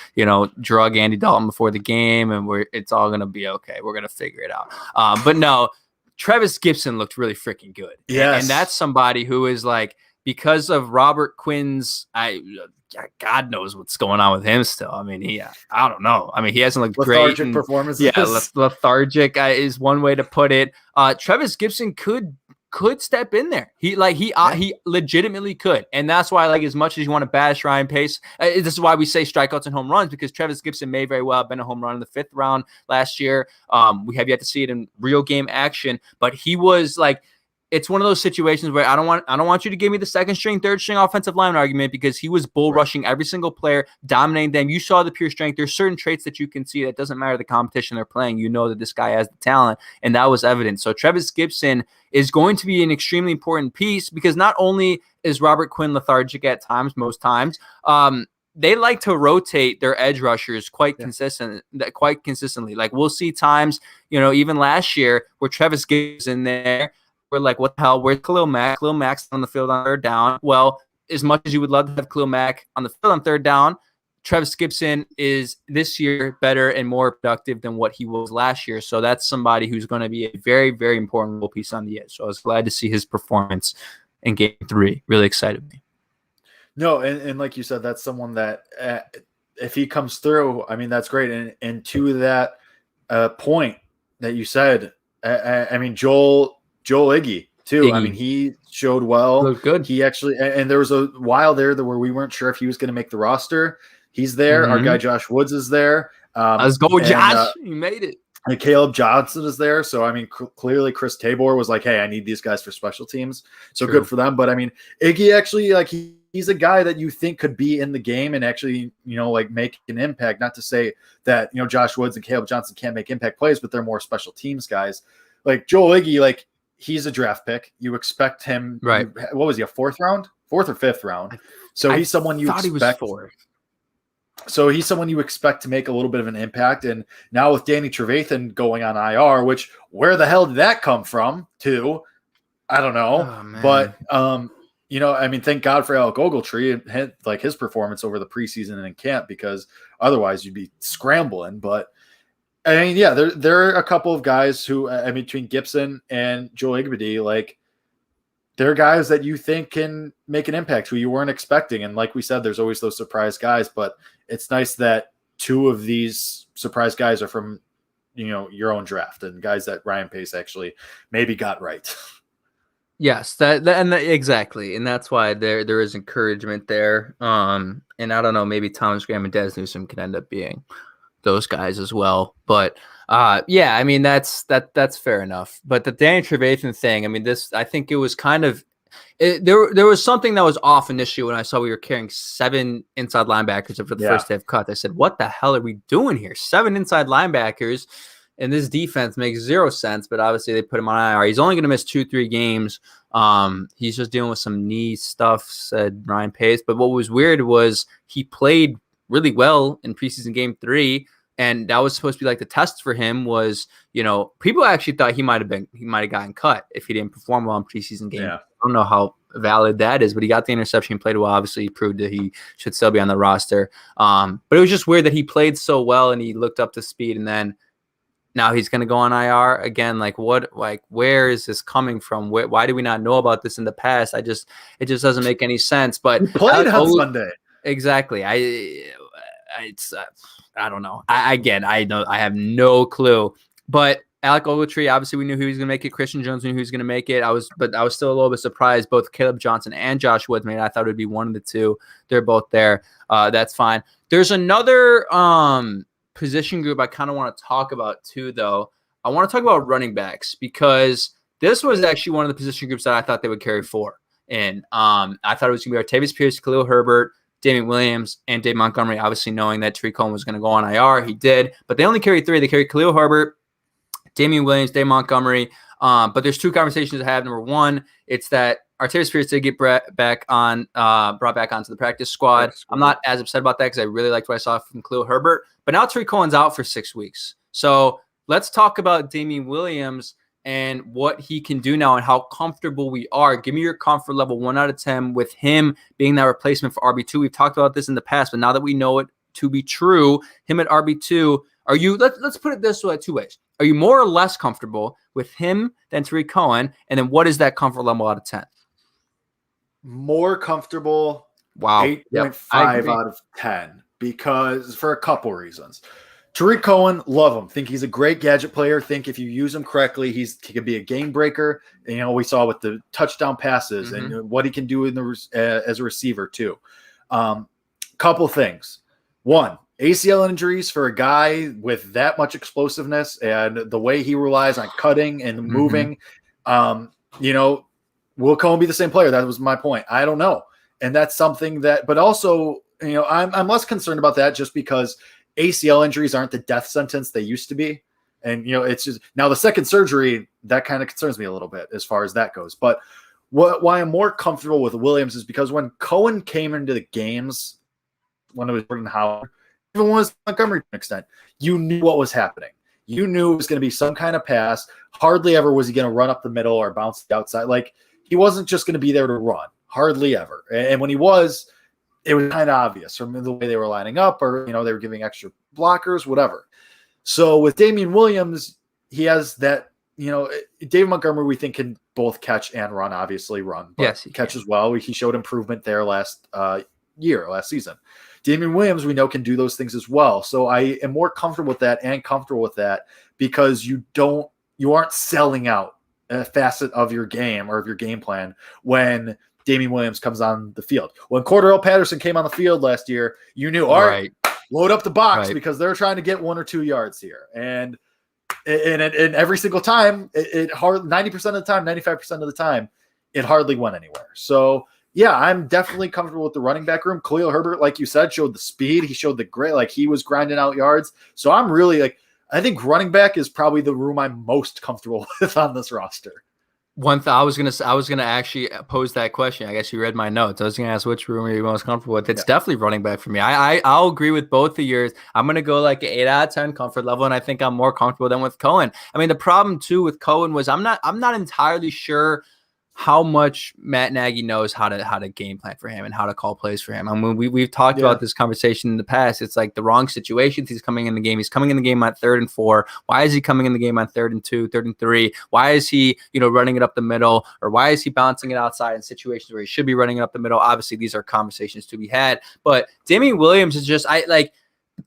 drug Andy Dalton before the game, and it's all going to be okay. We're going to figure it out. But no, Travis Gibson looked really freaking good. Yes. And that's somebody who is like, because of Robert Quinn's, God knows what's going on with him still. I mean, I don't know. I mean, he hasn't looked lethargic performances. Yeah, lethargic is one way to put it. Travis Gibson could step in there. He legitimately could. And that's why, like, as much as you want to bash Ryan Pace, this is why we say strikeouts and home runs, because Travis Gibson may very well have been a home run in the 5th round last year. We have yet to see it in real game action, but he was like, it's one of those situations where I don't want you to give me the 2nd string, 3rd string offensive lineman argument, because he was bull rushing every single player, dominating them. You saw the pure strength. There's certain traits that you can see that doesn't matter the competition they're playing. You know that this guy has the talent, and that was evident. So Travis Gibson is going to be an extremely important piece, because not only is Robert Quinn lethargic at times, most times, they like to rotate their edge rushers quite consistently. Like, we'll see times, even last year where Travis Gibson in there, we're like, what the hell? Where's Khalil Mack? Khalil Mack's on the field on 3rd down. Well, as much as you would love to have Khalil Mack on the field on 3rd down, Travis Gibson is this year better and more productive than what he was last year. So that's somebody who's going to be a very, very important little piece on the edge. So I was glad to see his performance in game 3. Really excited me. No, and like you said, that's someone that if he comes through, I mean, that's great. And to that point that you said, I mean, Joel Iggy too. I mean, he showed well. Looked good. He actually, and there was a while there where we weren't sure if he was going to make the roster. He's there. Mm-hmm. Our guy Josh Woods is there. Let's go, Josh. You made it. And Caleb Johnson is there. So, I mean, clearly Chris Tabor was like, hey, I need these guys for special teams. So Good for them. But I mean, Iggy actually, like, he's a guy that you think could be in the game and actually, like, make an impact. Not to say that, Josh Woods and Caleb Johnson can't make impact plays, but they're more special teams guys. Like Joel Iggy, like, he's a draft pick. You expect him. Right. What was he, a 4th round? 4th or 5th round? So he's someone you expect. So he's someone you expect to make a little bit of an impact. And now with Danny Trevathan going on IR, which where the hell did that come from too? I don't know. But, I mean, thank God for Alec Ogletree and like his performance over the preseason and in camp, because otherwise you'd be scrambling. But I mean, yeah, there are a couple of guys who, I mean, between Gibson and Joel Igby, like, they're guys that you think can make an impact who you weren't expecting. And like we said, there's always those surprise guys, but it's nice that 2 of these surprise guys are from, your own draft and guys that Ryan Pace actually maybe got right. Yes, exactly. And that's why there is encouragement there. And I don't know, maybe Thomas Graham and Des Newsome could end up being those guys as well. But yeah, I mean, that's fair enough. But the Danny Trevathan thing, I mean, I think it was kind of there was something that was off initially when I saw we were carrying 7 inside linebackers after the first day of cut. I said, what the hell are we doing here? 7 inside linebackers, and this defense makes 0 sense. But obviously they put him on IR. He's only going to miss 2-3 games. He's just dealing with some knee stuff, said Ryan Pace. But what was weird was he played really well in preseason game 3. And that was supposed to be like the test for him was, people actually thought he might have gotten cut if he didn't perform well in preseason game. Yeah. I don't know how valid that is, but he got the interception, he played well. Obviously, he proved that he should still be on the roster. But it was just weird that he played so well and he looked up to speed, and then now he's going to go on IR again. Where is this coming from? Why do we not know about this in the past? It just doesn't make any sense. But he played on Sunday. Exactly. I don't know. I have no clue. But Alec Ogletree, obviously we knew he was going to make it. Christian Jones knew he was going to make it. I was still a little bit surprised. Both Caleb Johnson and Josh Woods made it. I thought it would be one of the two. They're both there. That's fine. There's another position group I kind of want to talk about too, though. I want to talk about running backs because this was actually one of the position groups that I thought they would carry 4 in. I thought it was going to be Artavis Pierce, Khalil Herbert, Damian Williams, and Dave Montgomery, obviously knowing that Tariq Cohen was going to go on IR. He did, but they only carried 3. They carried Khalil Herbert, Damian Williams, Dave Montgomery. But there's 2 conversations I have. Number one, it's that Artavis Pierce did get brought back onto the practice squad. I'm not as upset about that because I really liked what I saw from Khalil Herbert. But now Tariq Cohen's out for 6 weeks. So let's talk about Damian Williams and what he can do now and how comfortable we are. Give me your comfort level 1 out of 10 with him being that replacement for RB2. We've talked about this in the past, but now that we know it to be true, him at RB2, are you? Let's put it this way, 2 ways. Are you more or less comfortable with him than Tariq Cohen? And then what is that comfort level out of 10? More comfortable. Wow. 8.5 out of 10 because for a couple reasons. Tariq Cohen, love him. Think he's a great gadget player. Think if you use him correctly, he can be a game breaker. And, we saw with the touchdown passes and what he can do as a receiver too. Couple things. One, ACL injuries for a guy with that much explosiveness and the way he relies on cutting and moving. Will Cohen be the same player? That was my point. I don't know. And that's something that, but also, I'm less concerned about that just because ACL injuries aren't the death sentence they used to be. And, it's just now the second surgery that kind of concerns me a little bit as far as that goes. But why I'm more comfortable with Williams is because when Cohen came into the games, when it was Jordan Howard, even when it was Montgomery to an extent, you knew what was happening. You knew it was going to be some kind of pass. Hardly ever was he going to run up the middle or bounce the outside. Like, he wasn't just going to be there to run. Hardly ever. And when he was, it was kind of obvious from the way they were lining up or, they were giving extra blockers, whatever. So with Damian Williams, he has that, David Montgomery, we think can both catch and run, obviously run. But yes, he catch as well. He showed improvement there last season. Damian Williams, we know, can do those things as well. So I am more comfortable with that because you aren't selling out a facet of your game or of your game plan when Damian Williams comes on the field. When Cordarrelle Patterson came on the field last year, you knew, all right, load up the box because they're trying to get 1 or 2 yards here. And every single time, it hard 90% of the time, 95% of the time, it hardly went anywhere. So yeah, I'm definitely comfortable with the running back room. Khalil Herbert, like you said, showed the speed. He showed the grit, he was grinding out yards. So I'm really I think running back is probably the room I'm most comfortable with on this roster. I was gonna actually pose that question. I guess you read my notes. I was gonna ask which room are you most comfortable with. It's definitely running back for me. I'll agree with both of yours. I'm gonna go an 8 out of 10 comfort level, and I think I'm more comfortable than with Cohen. I mean, the problem too with Cohen was I'm not entirely sure how much Matt Nagy knows how to game plan for him and how to call plays for him. I mean, we've talked about this conversation in the past. It's like the wrong situations. He's coming in the game. He's coming in the game on 3rd and 4. Why is he coming in the game on 3rd and 2, 3rd and 3? Why is he, running it up the middle, or why is he bouncing it outside in situations where he should be running it up the middle? Obviously, these are conversations to be had. But Damian Williams is just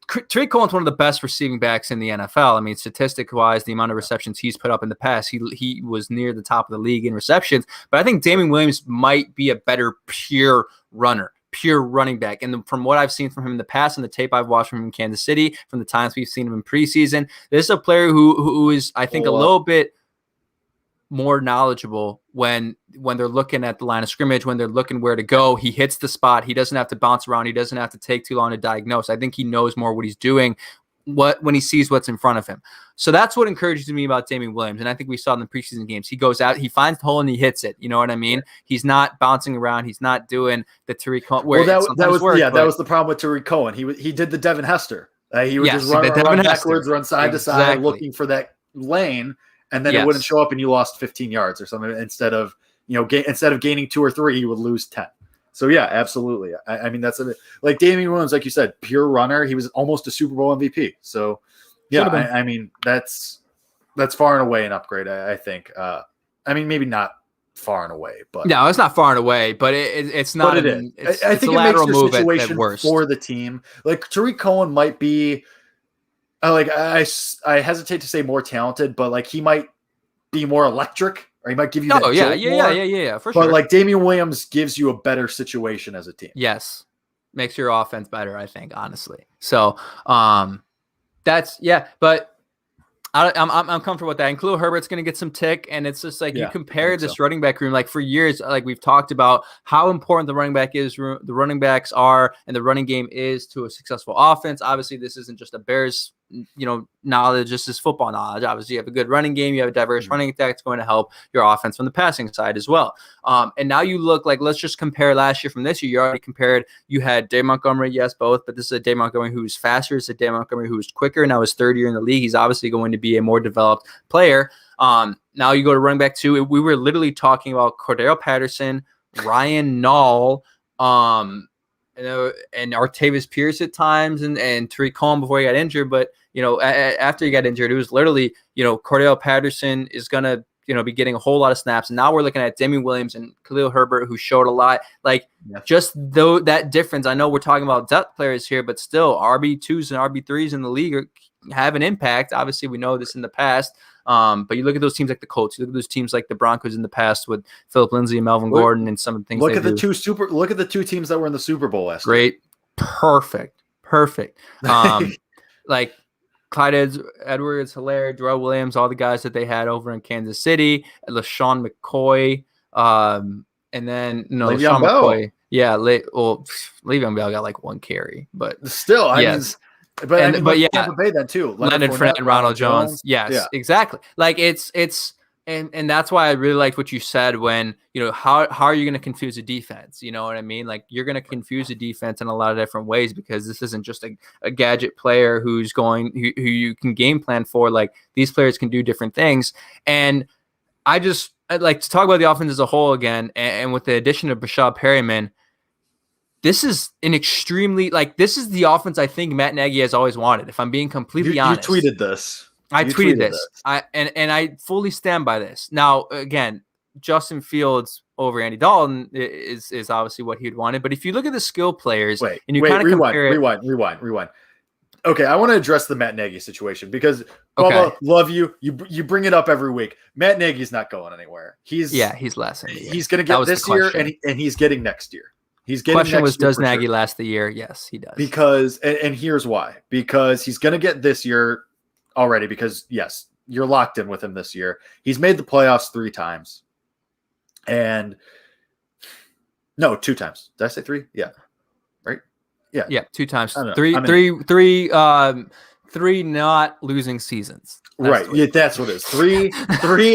Tariq Cohen's one of the best receiving backs in the NFL. I mean, statistic-wise, the amount of receptions he's put up in the past, he was near the top of the league in receptions. But I think Damian Williams might be a better pure runner, pure running back. And from what I've seen from him in the past and the tape I've watched from him in Kansas City, from the times we've seen him in preseason, this is a player who is, I think, a little bit more knowledgeable when they're looking at the line of scrimmage, when they're looking where to go. He hits the spot. He doesn't have to bounce around. He doesn't have to take too long to diagnose. I think he knows more what he's doing when he sees what's in front of him. So that's what encourages me about Damian Williams. And I think we saw in the preseason games, he goes out, he finds the hole and he hits it. You know what I mean? He's not bouncing around. He's not doing the Tariq Cohen. That was the problem with Tariq Cohen. He did the Devin Hester. He would just run backwards, run side to side, looking for that lane. And then it wouldn't show up and you lost 15 yards or something instead of gaining 2 or 3, you would lose 10. So yeah, absolutely. I mean, that's like Damian Williams, like you said, pure runner. He was almost a Super Bowl MVP. So Yeah, I mean that's far and away an upgrade. I think. I mean, maybe not far and away, but no, it's not far and away. But it's not. But it is. I think a it makes lateral the move situation at worst for the team. Like Tariq Cohen might be, I hesitate to say more talented, but like he might be more electric, or he might give you. Oh that yeah, for sure. But like Damian Williams gives you a better situation as a team. Yes, makes your offense better. I think honestly. So that's but. I'm comfortable with that. And Khalil Herbert's going to get some tick, and it's just like you compare this running back room. Like for years, like we've talked about how important the running back is, the running backs are, and the running game is to a successful offense. Obviously, this isn't just a Bears, knowledge. This is football knowledge. Obviously, you have a good running game. You have a diverse running attack. It's going to help your offense from the passing side as well. And now you look like, let's just compare last year from this year. You already compared. You had Dave Montgomery, yes, both, but this is a Dave Montgomery who's faster. It's a Dave Montgomery who's quicker. Now his third year in the league. He's obviously going to be a more developed player. Now you go to running back 2. We were literally talking about Cordero Patterson, Ryan Nall, and Artavis Pierce at times, and Tariq Cohen before he got injured. But after he got injured, it was literally Cordero Patterson is gonna be getting a whole lot of snaps. And now we're looking at Damian Williams and Khalil Herbert, who showed a lot. Like just though that difference. I know we're talking about depth players here, but still RB2s and RB3s in the league have an impact. Obviously, we know this in the past. But you look at those teams like the Colts, you look at those teams like the Broncos in the past with Phillip Lindsay and Melvin Gordon and some of the things. Look at the two teams that were in the Super Bowl last year. Great. Perfect. Like Clyde Edwards-Helaire, Darrell Williams, all the guys that they had over in Kansas City, LaShawn McCoy, and then LaShawn McCoy. Yeah, Le'Veon Bell got like 1 carry, but still, yes. But Tampa Bay then too. Leonard Fournette and Ronald Jones. Yes, exactly. Like it's and that's why I really liked what you said when how are you going to confuse a defense? You know what I mean? Like you're going to confuse a defense in a lot of different ways because this isn't just a gadget player who you can game plan for. Like these players can do different things, and I'd like to talk about the offense as a whole again, and with the addition of Brashad Perryman. This is this is the offense I think Matt Nagy has always wanted. If I'm being completely honest, you tweeted this. I tweeted this. I fully stand by this. Now, again, Justin Fields over Andy Dalton is obviously what he'd wanted. But if you look at the skill players and you kind of compare it, rewind. Okay, I want to address the Matt Nagy situation because Bubba, love you. You bring it up every week. Matt Nagy's not going anywhere. He's less. He's going to get this year, and he's getting next year. Question was, does Nagy last the year? Yes, he does. Because, and here's why. Because he's going to get this year already because, yes, you're locked in with him this year. He's made the playoffs 3 times. And, no, 2 times. Did I say 3? Yeah. Right? Yeah. Yeah, 2 times. Three not losing seasons. Right. Yeah, that's what it is. 3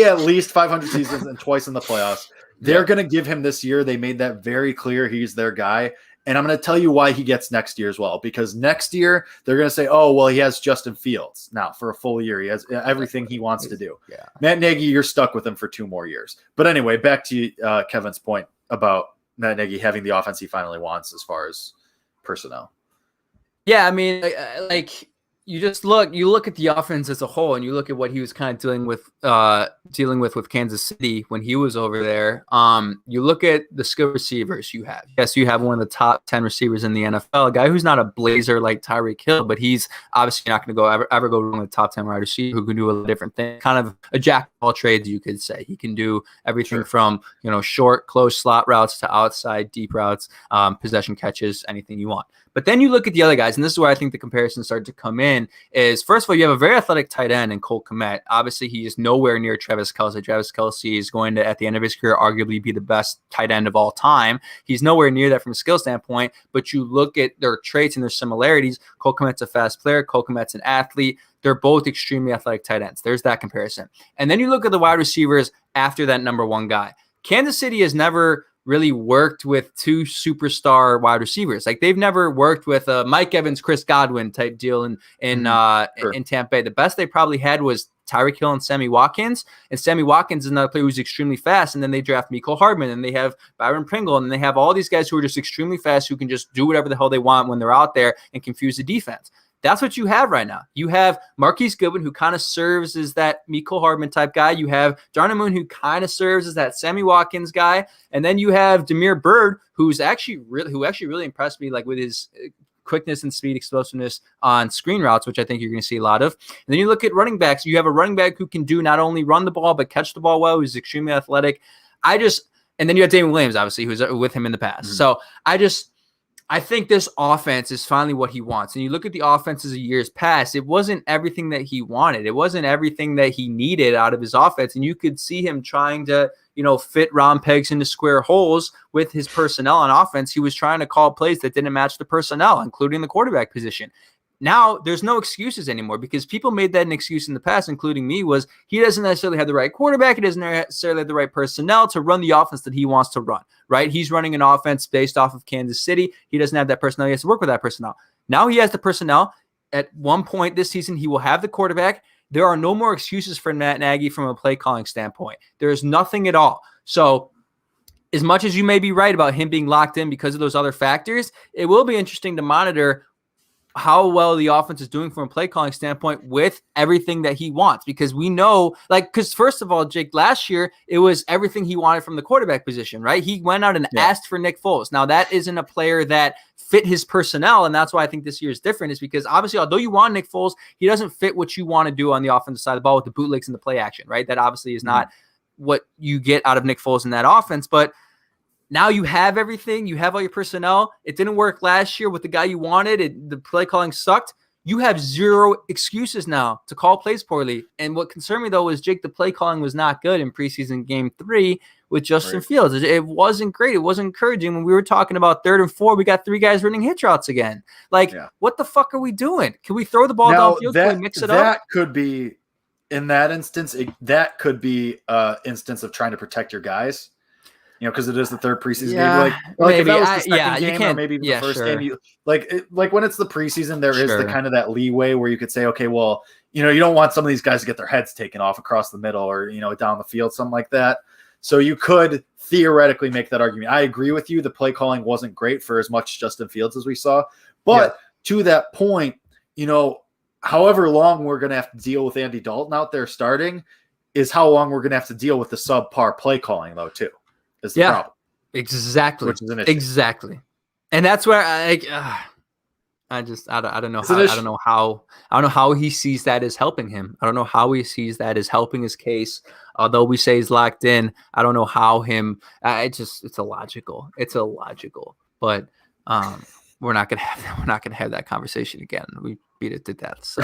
at least 500 seasons and twice in the playoffs. They're going to give him this year. They made that very clear. He's their guy. And I'm going to tell you why he gets next year as well. Because next year, they're going to say, oh, well, he has Justin Fields now for a full year. He has everything he wants to do. Yeah. Matt Nagy, you're stuck with him for 2 more years. But anyway, back to Kevin's point about Matt Nagy having the offense he finally wants as far as personnel. Yeah, I mean, like you look at the offense as a whole, and you look at what he was kind of dealing with Kansas City when he was over there. You look at the skill receivers you have. Yes, you have one of the top 10 receivers in the NFL, a guy who's not a blazer like Tyreek Hill, but he's obviously not going to ever go wrong with the top 10 wide receiver who can do a lot of different things. Kind of a jack of all trades, you could say. He can do everything from short, close slot routes to outside deep routes, possession catches, anything you want. But then you look at the other guys, and this is where I think the comparisons start to come in, is first of all, you have a very athletic tight end in Cole Kmet. Obviously, he is nowhere near Travis Kelce. Travis Kelce is going to, at the end of his career, arguably be the best tight end of all time. He's nowhere near that from a skill standpoint, but you look at their traits and their similarities. Cole Kmet's a fast player. Cole Kmet's an athlete. They're both extremely athletic tight ends. There's that comparison. And then you look at the wide receivers after that number 1 guy. Kansas City has never really worked with 2 superstar wide receivers. Like they've never worked with a Mike Evans, Chris Godwin type deal in Tampa Bay. The best they probably had was Tyreek Hill and Sammy Watkins. And Sammy Watkins is another player who's extremely fast. And then they draft Mecole Hardman, and they have Byron Pringle, and they have all these guys who are just extremely fast, who can just do whatever the hell they want when they're out there and confuse the defense. That's what you have right now. You have Marquise Goodwin, who kind of serves as that Mecole Hardman type guy. You have Darnell Moon, who kind of serves as that Sammy Watkins guy. And then you have Damiere Byrd, who actually really impressed me, like with his quickness and speed, explosiveness on screen routes, which I think you're going to see a lot of. And then you look at running backs. You have a running back who can do not only run the ball, but catch the ball well, who's extremely athletic. And then you have Damon Williams, obviously, who's with him in the past. So I think this offense is finally what he wants. And you look at the offenses of years past, it wasn't everything that he wanted. It wasn't everything that he needed out of his offense. And you could see him trying to, fit round pegs into square holes with his personnel on offense. He was trying to call plays that didn't match the personnel, including the quarterback position. Now there's no excuses anymore, because people made that an excuse in the past, including me, was he doesn't necessarily have the right quarterback. He doesn't necessarily have the right personnel to run the offense that he wants to run, right? He's running an offense based off of Kansas City. He doesn't have that personnel. He has to work with that personnel. Now he has the personnel. At one point this season, he will have the quarterback. There are no more excuses for Matt Nagy from a play calling standpoint. There is nothing at all. So as much as you may be right about him being locked in because of those other factors, it will be interesting to monitor how well the offense is doing from a play calling standpoint with everything that he wants, because we know, because first of all, Jake, last year, it was everything he wanted from the quarterback position, right? He went out and asked for Nick Foles. Now that isn't a player that fit his personnel. And that's why I think this year is different, is because obviously, although you want Nick Foles, he doesn't fit what you want to do on the offensive side of the ball with the bootlegs and the play action, right? That obviously is not what you get out of Nick Foles in that offense, but now you have everything. You have all your personnel. It didn't work last year with the guy you wanted. The play calling sucked. You have zero excuses now to call plays poorly. And what concerned me, though, was, Jake, the play calling was not good in preseason game 3 with Justin Fields. It wasn't great. It wasn't encouraging. When we were talking about 3rd and 4, we got 3 guys running hitch routes again. What the fuck are we doing? Can we throw the ball downfield? Can we mix it up? That could be, in that instance, that could be an instance of trying to protect your guys. Because it is the 3rd preseason game. If that was the second game, or maybe the first game. Like when it's the preseason, there is the kind of that leeway where you could say, okay, well, you don't want some of these guys to get their heads taken off across the middle or down the field, something like that. So you could theoretically make that argument. I agree with you. The play calling wasn't great for as much Justin Fields as we saw, but to that point, however long we're going to have to deal with Andy Dalton out there starting is how long we're going to have to deal with the subpar play calling, though, too. Is the problem. Exactly. Which is an issue. Exactly. And that's where I don't know how he sees that as helping him. I don't know how he sees that as helping his case. Although we say he's locked in, I don't know how it's illogical. It's illogical. But we're not gonna have that conversation again. We beat it to death. So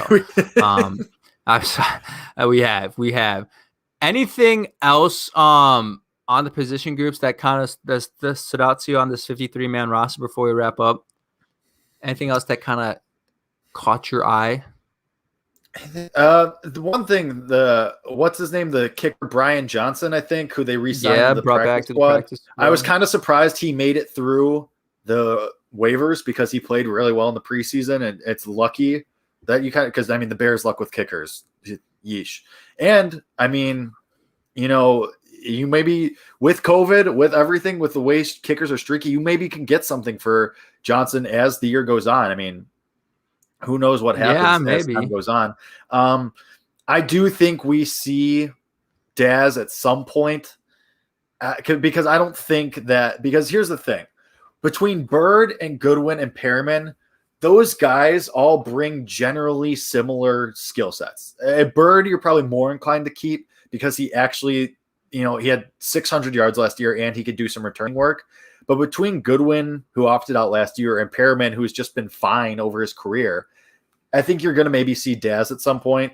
I'm sorry. We have anything else on the position groups that kind of stood out to you on this 53-man roster before we wrap up? Anything else that kind of caught your eye? The one thing, what's his name? The kicker, Brian Johnson, I think, who they re-signed brought back to the practice squad. I was kind of surprised he made it through the waivers because he played really well in the preseason, and it's lucky that you because the Bears' luck with kickers, yeesh. And you maybe with COVID, with everything, with the way kickers are streaky, you maybe can get something for Johnson as the year goes on. Who knows what happens as time goes on. I do think we see Daz at some point because I don't think that – because here's the thing. Between Byrd and Goodwin and Perriman, those guys all bring generally similar skill sets. Byrd, you're probably more inclined to keep because he actually – he had 600 yards last year and he could do some returning work. But between Goodwin, who opted out last year, and Perriman, who's just been fine over his career, I think you're going to maybe see Daz at some point.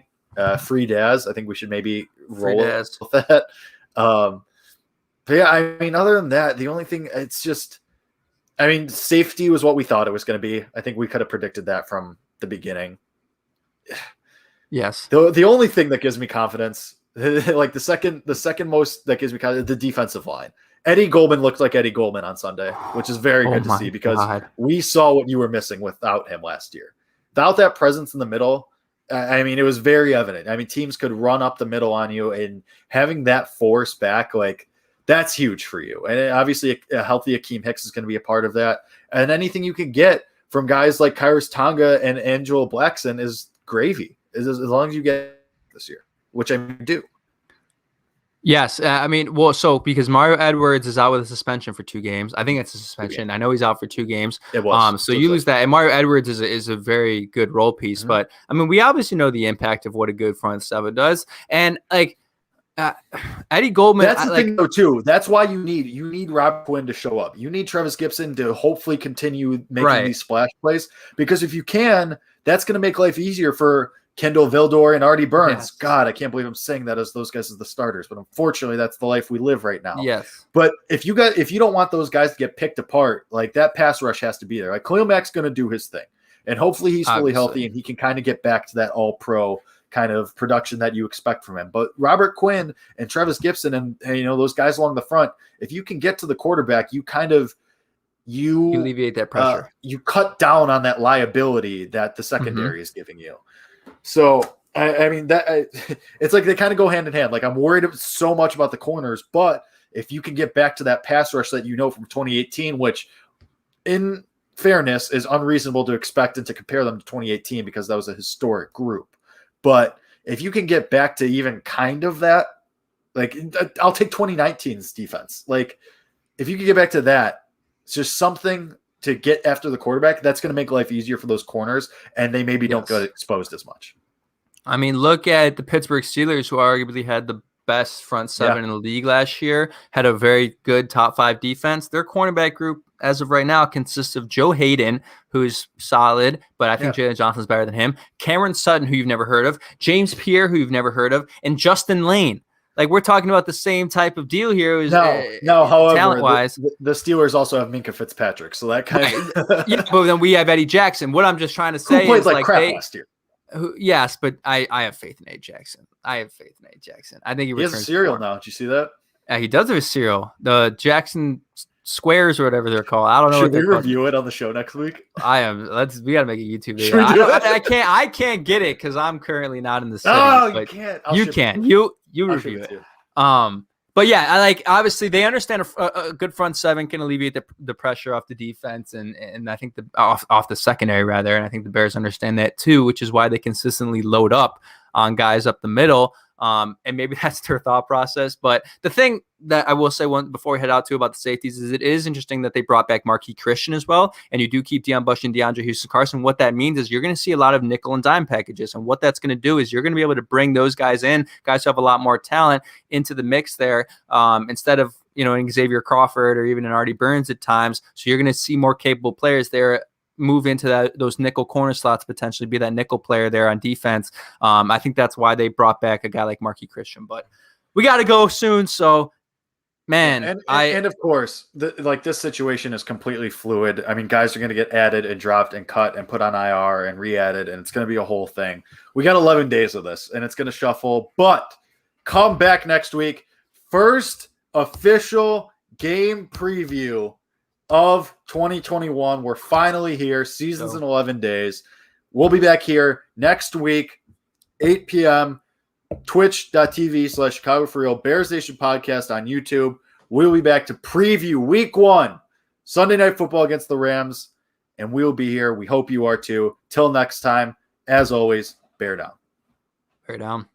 Free Daz. I think we should maybe roll with that. But yeah, other than that, the only thing, it's just, safety was what we thought it was going to be. I think we could have predicted that from the beginning. Yes. The only thing that gives me confidence, like the second most that gives me confidence, the defensive line. Eddie Goldman looked like Eddie Goldman on Sunday, which is very good to see because we saw what you were missing without him last year. Without that presence in the middle, it was very evident. Teams could run up the middle on you, and having that force back, that's huge for you. And obviously a healthy Akeem Hicks is going to be a part of that. And anything you can get from guys like Kyrus Tonga and Angelo Blackson is gravy. As long as you get this year, which I do. Yes, I mean, well, so because Mario Edwards is out with a suspension for 2 games, I think it's a suspension. I know he's out for 2 games. It was. So you lose that, and Mario Edwards is a very good role piece. But I mean, we obviously know the impact of what a good front seven does, and like Eddie Goldman. That's the thing, though, too. That's why you need Rob Quinn to show up. You need Travis Gibson to hopefully continue making these splash plays, because if you can, that's going to make life easier for Kendall Vildor and Artie Burns. Yes. God, I can't believe I'm saying that as those guys as the starters, but unfortunately that's the life we live right now. Yes. But if you don't want those guys to get picked apart, like that pass rush has to be there. Like Khalil Mack's going to do his thing, and hopefully he's fully healthy and he can kind of get back to that all pro kind of production that you expect from him. But Robert Quinn and Travis Gibson and those guys along the front, if you can get to the quarterback, you alleviate that pressure. You cut down on that liability that the secondary is giving you. So, I mean, it's like they kind of go hand in hand. Like, I'm worried so much about the corners, but if you can get back to that pass rush that from 2018, which in fairness is unreasonable to expect and to compare them to 2018 because that was a historic group. But if you can get back to even kind of that, like, I'll take 2019's defense. Like, if you can get back to that, it's just something to get after the quarterback, that's going to make life easier for those corners, and they maybe don't get exposed as much. I mean, look at the Pittsburgh Steelers, who arguably had the best front seven in the league last year, had a very good top 5 defense. Their cornerback group, as of right now, consists of Joe Hayden, who's solid, but I think Jalen Johnson's better than him, Cameron Sutton, who you've never heard of, James Pierre, who you've never heard of, and Justin Lane. Like, we're talking about the same type of deal here. However, talent-wise, the Steelers also have Minkah Fitzpatrick, so that kind of but then we have Eddie Jackson. What I'm just trying to say who played is like crap last year. Yes, but I have faith in Eddie Jackson. I think he has a cereal now. Did you see that? He does have a cereal. The Jackson Squares or whatever they're called. I don't know. Should we review it on the show next week? I am. We got to make a YouTube video. I can't get it because I'm currently not in the city. Oh, you can't. You can. You review it. But yeah, obviously they understand a good front seven can alleviate the pressure off the defense and I think off the secondary rather, and I think the Bears understand that too, which is why they consistently load up on guys up the middle. And maybe that's their thought process. But the thing that I will say before we head out to about the safeties is it is interesting that they brought back Marquis Christian as well. And you do keep Deion Bush and DeAndre Houston-Carson. What that means is you're going to see a lot of nickel and dime packages. And what that's going to do is you're going to be able to bring those guys in, guys who have a lot more talent, into the mix there instead of, an Xavier Crawford or even an Artie Burns at times. So you're going to see more capable players there move into those nickel corner slots, potentially be that nickel player there on defense. I think that's why they brought back a guy like Marquis Christian, but we got to go soon. So, man, and of course, this situation is completely fluid. I mean, guys are going to get added and dropped and cut and put on IR and re-added, and it's going to be a whole thing. We got 11 days of this, and it's going to shuffle, but come back next week. First official game preview of 2021. We're finally here. Season's in 11 days. We'll be back here next week, 8 p.m. Twitch.tv/Chicago For Real Bears Nation podcast on YouTube. We'll be back to preview week 1, Sunday Night Football against the Rams, and we'll be here. We hope you are too. Till next time, as always, bear down. Bear down.